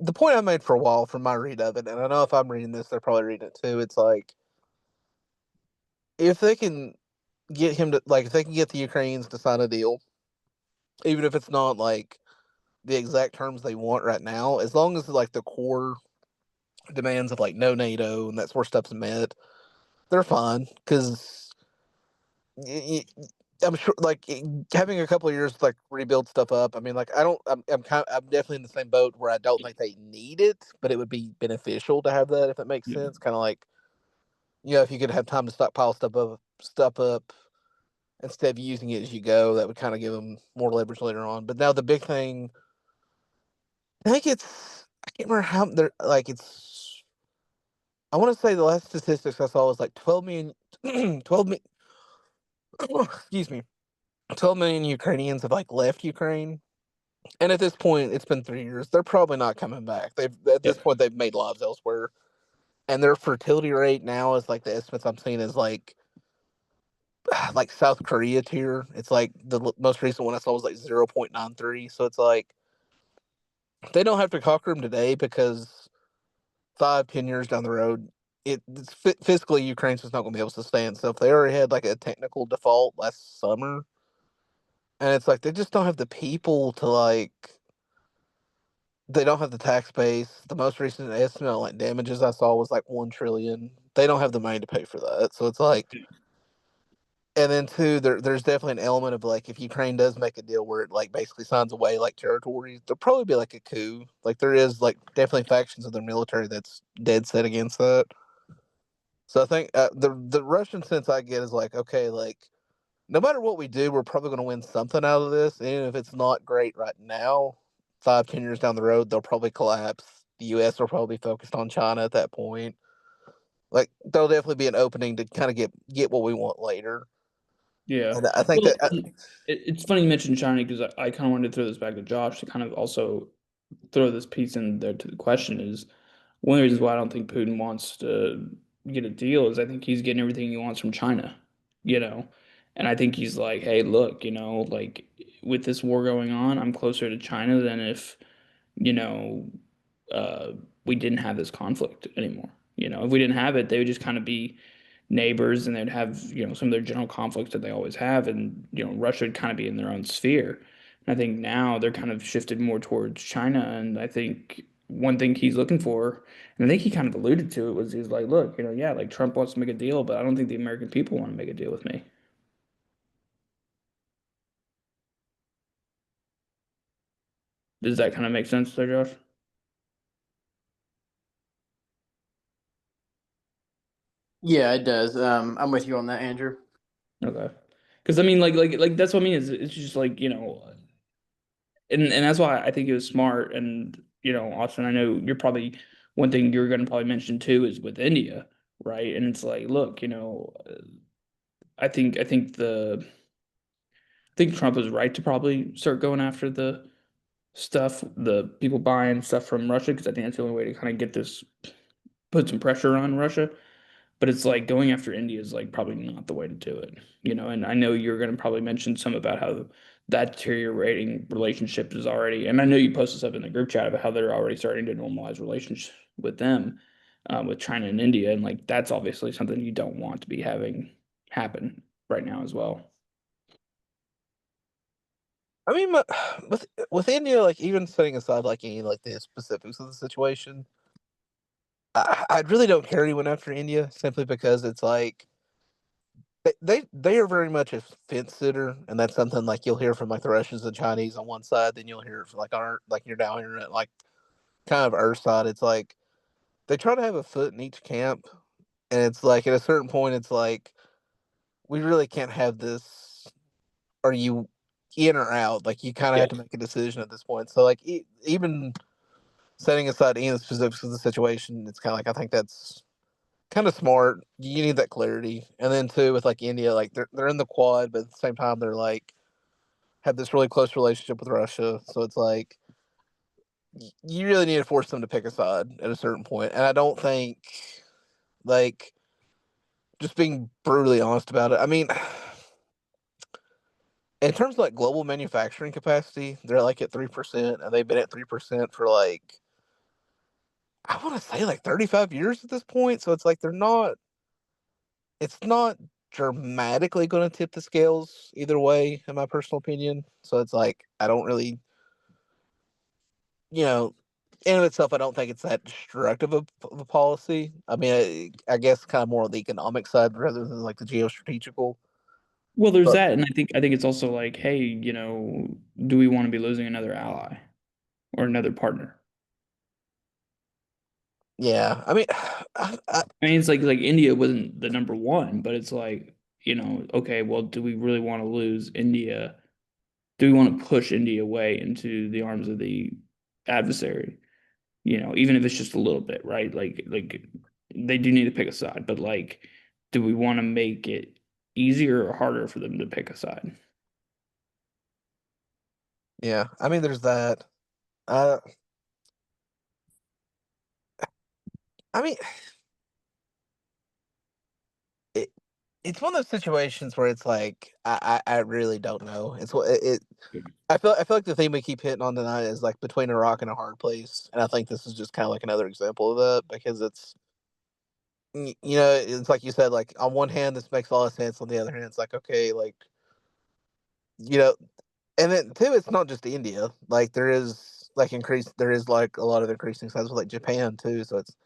the point I made for a while from my read of it, and I know if I'm reading this, they're probably reading it too. It's like if they can get him to like if they can get the Ukrainians to sign a deal, even if it's not like the exact terms they want right now, as long as like the core demands of like no NATO and that sort of stuff's met, they're fine. Because I'm sure, like having a couple of years to, like rebuild stuff up. I mean, like I don't, I'm definitely in the same boat where I don't think they need it, but it would be beneficial to have that if it makes Yeah. sense. Kind of like if you could have time to stockpile stuff up instead of using it as you go, that would kind of give them more leverage later on. But now the big thing, I think I can't remember how they're like it's. I want to say the last statistics I saw was like 12 million, 12 million, excuse me, 12 million Ukrainians have like left Ukraine. And at this point, it's been 3 years. They're probably not coming back. They've at this Yep. point they've made lives elsewhere, and their fertility rate now is like the estimates I'm seeing is like South Korea tier. It's like most recent one I saw was like 0.93. So it's like they don't have to conquer them today because 5, 10 years down the road, it's physically Ukraine's just not going to be able to sustain. So if they already had like a technical default last summer, and it's like they just don't have the people to like they don't have the tax base. The most recent estimate on like damages I saw was like 1 trillion. They don't have the money to pay for that. So it's like, and then two, there's definitely an element of like if Ukraine does make a deal where it like basically signs away like territories, there'll probably be like a coup. Like there is like definitely factions of their military that's dead set against that. So I think the Russian sense I get is like okay, like no matter what we do, we're probably going to win something out of this. And even if it's not great right now, 5, 10 years down the road, they'll probably collapse. The U.S. will probably be focused on China at that point. Like there'll definitely be an opening to kind of get what we want later. Yeah. And I think Well, that it's funny you mentioned China because I kind of wanted to throw this back to Josh to kind of also throw this piece in there to the question is one of the reasons why I don't think Putin wants to get a deal is I think he's getting everything he wants from China, you know? And I think he's like, hey, look, like with this war going on, I'm closer to China than if, you know, uh, we didn't have this conflict anymore. If we didn't have it, they would just kind of be neighbors and they'd have, some of their general conflicts that they always have. And, Russia would kind of be in their own sphere. And I think now they're kind of shifted more towards China. And I think one thing he's looking for, and I think he kind of alluded to it, was he's like, look, yeah, like Trump wants to make a deal, but I don't think the American people want to make a deal with me. Does that kind of make sense there, Josh? Yeah, it does. I'm with you on that, Andrew. Okay. Because I mean, like that's what I mean is it's just like and that's why I think it was smart. And Austin, I know you're probably one thing you're going to probably mention too is with India, right? And it's like, look, I think Trump was right to probably start going after the people buying stuff from Russia, because I think that's the only way to kind of put some pressure on Russia. But it's like going after India is like probably not the way to do it, you know. And I know you're going to probably mention some about how that deteriorating relationship is already, and I know you posted stuff in the group chat about how they're already starting to normalize relations with them, with China and India, and like that's obviously something you don't want to be having happen right now as well. I mean, with India, like even setting aside like any like the specifics of the situation, I really don't care he went after India simply because it's like they are very much a fence sitter, and that's something like you'll hear from like the Russians and Chinese on one side, then you'll hear it from like our like you're down here at like kind of our side. It's like they try to have a foot in each camp, and it's like at a certain point, it's like we really can't have this. Are you in or out? Like you kind of Yeah. have to make a decision at this point. So like even setting aside any of the specifics of the situation, it's kind of like I think that's kind of smart. You need that clarity, and then too with like India, like they're in the Quad, but at the same time they're like have this really close relationship with Russia. So it's like you really need to force them to pick a side at a certain point. And I don't think like just being brutally honest about it. I mean, in terms of like global manufacturing capacity, they're like at 3%, and they've been at 3% for like I want to say like 35 years at this point. So it's like it's not dramatically going to tip the scales either way, in my personal opinion. So it's like I don't really, you know, in of itself, I don't think it's that destructive of a policy. I mean, I guess kind of more on the economic side rather than like the geostrategical. Well, there's But that, and I think it's also like, hey, you know, do we want to be losing another ally or another partner? yeah, I mean, I mean, it's like India wasn't the number one, but it's like, you know, okay, well, do we really want to lose India? Do we want to push India away into the arms of the adversary? You know, even if it's just a little bit, right? Like they do need to pick a side, but like, do we want to make it easier or harder for them to pick a side? yeah, I mean, there's that. Uh, I mean, it, it's one of those situations where it's like I really don't know. I feel like the theme we keep hitting on tonight is like between a rock and a hard place, and I think this is just kind of like another example of that because you know it's like you said, like on one hand this makes a lot of sense, on the other hand it's like okay, like you know, and then too it's not just India, like there is like a lot of increasing signs with like Japan too, so it's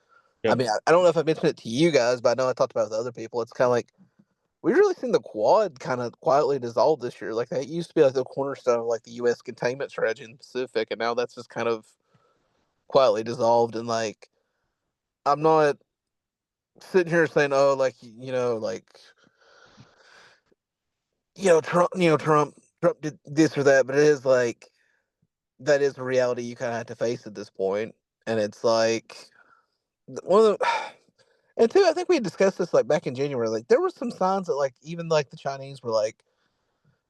I Yep. mean I don't know if I mentioned it to you guys, but I know I talked about it with other people. It's kind of like we really seen the Quad kind of quietly dissolve this year. Like that used to be like the cornerstone of like the U.S. containment strategy in the Pacific, and now that's just kind of quietly dissolved. And like, I'm not sitting here saying, "Oh, like Trump did this or that," but it is like that is a reality you kind of have to face at this point. And it's like one of the and two, I think we discussed this like back in January. Like there were some signs that like even like the Chinese were like,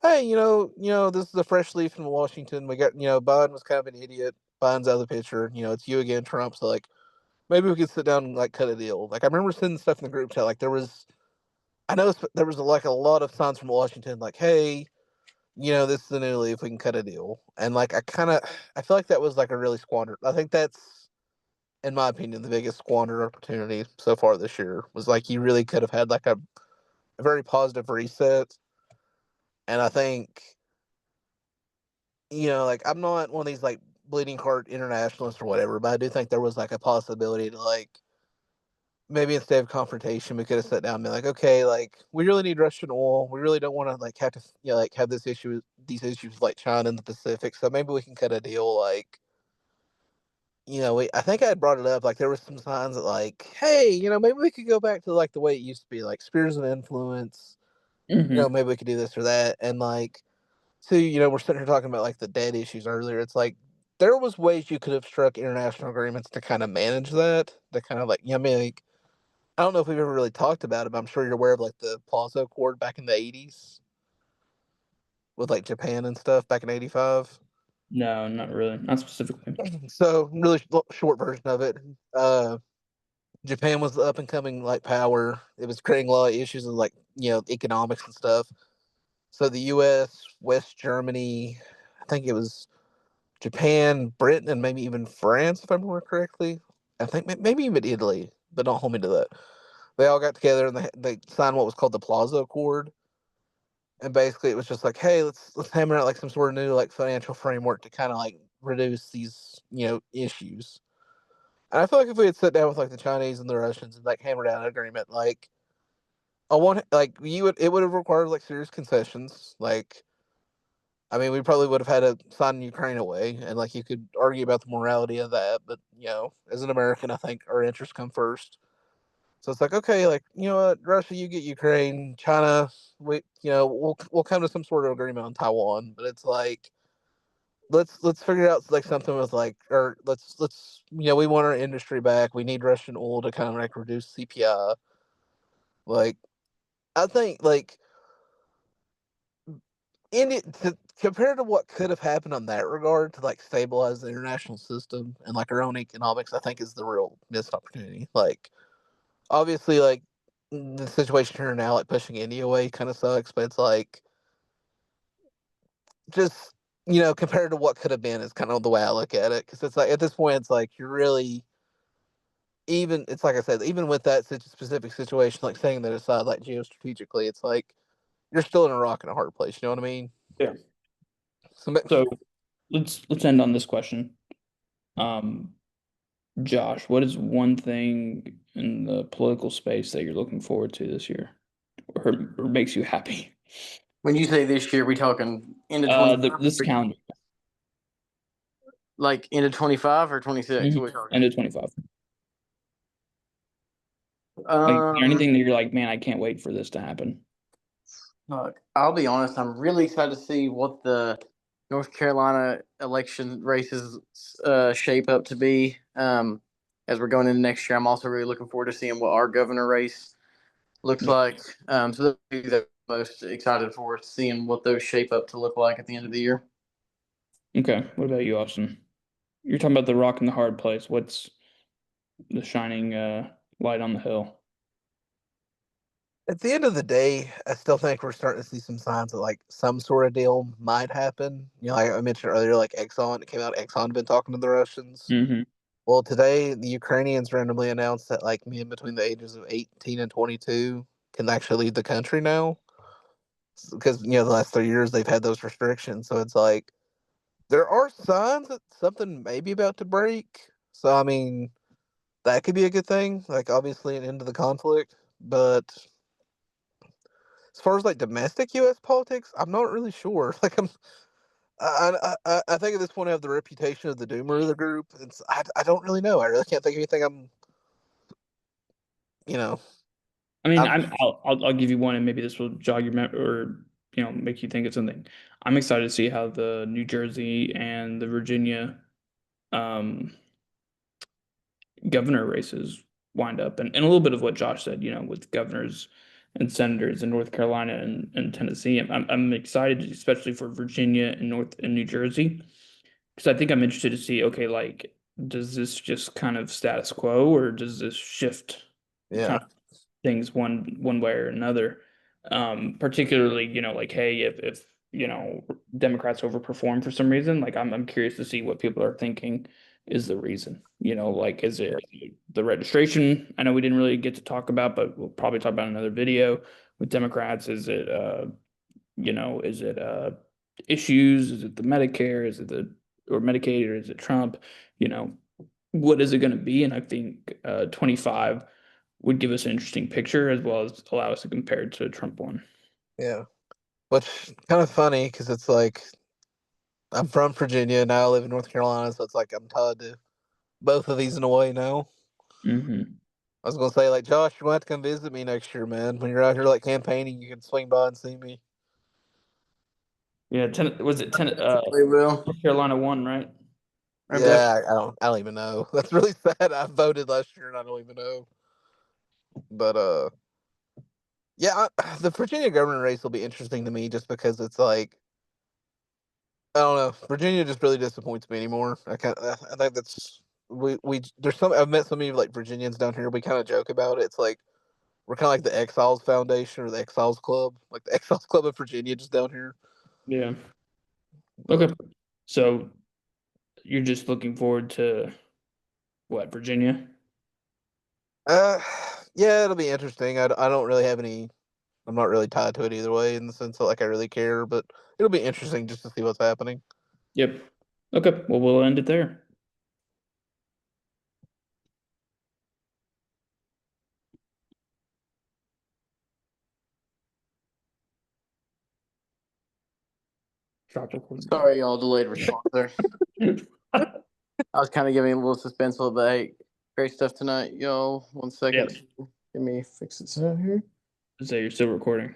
hey, this is a fresh leaf from Washington. We got, Biden was kind of an idiot. Biden's out of the picture. It's you again, Trump. So like, maybe we could sit down and like cut a deal. Like I remember sending stuff in the group chat. Like I noticed there was like a lot of signs from Washington. Like, hey, this is a new leaf. We can cut a deal. And like, I feel like that was like a really squandered. I think that's, in my opinion, the biggest squandered opportunity so far this year was like you really could have had like a very positive reset. And I think like I'm not one of these like bleeding heart internationalists or whatever, but I do think there was like a possibility to like maybe instead of confrontation, we could have sat down and been like, okay, like we really need Russian oil. We really don't want to like have to like have these issues with like China in the Pacific. So maybe we can cut a deal. Like I think I had brought it up. Like there was some signs that like, hey, maybe we could go back to like the way it used to be, like spheres of influence. Hmm. Maybe we could do this or that, and like so, we're sitting here talking about like the debt issues earlier. It's like there was ways you could have struck international agreements to kind of manage that, to kind of like, I mean, like I don't know if we've ever really talked about it, but I'm sure you're aware of like the Plaza Accord back in the '80s with like Japan and stuff back in '85. No, not really, not specifically. So, really short version of it. Japan was the up and coming like power. It was creating a lot of issues with like economics and stuff. So the U.S., West Germany, I think it was Japan, Britain, and maybe even France, if I remember correctly. I think maybe even Italy, but don't hold me to that. They all got together and they signed what was called the Plaza Accord, and basically it was just like, hey, let's hammer out like some sort of new like financial framework to kind of like reduce these issues. And I feel like if we had sat down with like the Chinese and the Russians and like hammered out an agreement, like I want like it would have required like serious concessions. Like I mean, we probably would have had to sign Ukraine away, and like you could argue about the morality of that, but as an American, I think our interests come first. So it's like, okay, like what, Russia, you get Ukraine, China, we'll come to some sort of agreement on Taiwan, but it's like let's figure out like something with like, or let's we want our industry back. We need Russian oil to kind of like reduce CPI. Like I think like in it compared to what could have happened on that regard to like stabilize the international system and like our own economics, I think is the real missed opportunity. Like obviously like the situation here now, like pushing India away kind of sucks, but it's like just compared to what could have been is kind of the way I look at it, because it's like at this point it's like you're really, even it's like I said, even with that specific situation, like setting that aside like geostrategically, it's like you're still in a rock and a hard place, you know what I mean? Yeah. So So let's end on this question. Um, Josh, what is one thing in the political space that you're looking forward to this year, or makes you happy? When you say this year, we talking into 25, This calendar, like into 25 or 26? mm-hmm. What we talking? End of 25. Like, is there anything that you're like, man, I can't wait for this to happen? Look, I'll be honest. I'm really excited to see what the North Carolina election races shape up to be. As we're going into next year, I'm also really looking forward to seeing what our governor race looks Yeah. like. So that'll be the most excited for, seeing what those shape up to look like at the end of the year. Okay. What about you, Austin? You're talking about the rock and the hard place. What's the shining light on the hill? at the end of the day, I still think we're starting to see some signs that like some sort of deal might happen. Like I mentioned earlier, like Exxon, it came out, Exxon had been talking to the Russians. Mm-hmm. Well, today the Ukrainians randomly announced that like men between the ages of 18 and 22 can actually leave the country now, because the last 3 years they've had those restrictions. So it's like there are signs that something may be about to break. So I mean, that could be a good thing. Like obviously an end to the conflict, but as far as like domestic U.S. politics, I'm not really sure. Like I think at this point I have the reputation of the doomer of the group. I don't really know. I really can't think of anything. You know I mean, I'm I'll give you one, and maybe this will jog your memory or make you think of something. I'm excited to see how the New Jersey and the Virginia um, governor races wind up, and a little bit of what Josh said, with governors and senators in North Carolina and Tennessee. I'm excited, especially for Virginia and New Jersey, because I think I'm interested to see, okay, like, does this just kind of status quo, or does this shift yeah kind of things one way or another? Particularly, like, hey, if Democrats overperform for some reason, like I'm curious to see what people are thinking is the reason. Like, is it the registration? I know we didn't really get to talk about, but we'll probably talk about another video with Democrats. Is it is it issues? Is it the Medicare? Is it the or Medicaid, or is it Trump? You know, what is it going to be? And I think 25 would give us an interesting picture, as well as allow us to compare it to a Trump one. yeah, which kind of funny because it's like I'm from Virginia now. I live in North Carolina, so it's like I'm tied to both of these in a way now. Hmm. I was gonna say like Josh, you're gonna have to come visit me next year, man. When you're out here like campaigning, you can swing by and see me. Yeah, was it They will. North Carolina won, right? I've def- Yeah, I don't even know. That's really sad. I voted last year and I don't even know. But yeah, the Virginia governor race will be interesting to me just because it's like I don't know. Virginia just really disappoints me anymore. I think that's we there's some I've met some of you like Virginians down here. We kind of joke about it. It's like we're kind of like the Exiles Foundation or the Exiles Club, like the Exiles Club of Virginia, just down here. Yeah. But, Okay. So you're just looking forward to what, Virginia? Uh, yeah, it'll be interesting. I don't really have any. I'm not really tied to it either way in the sense that like I really care, but it'll be interesting just to see what's happening. Yep. Okay. Well, we'll end it there. Stop recording. Sorry, y'all delayed response there. I was kind of giving a little suspenseful, but hey, great stuff tonight, y'all. 1 second. Yep. Let me fix it out here. Say you're still recording.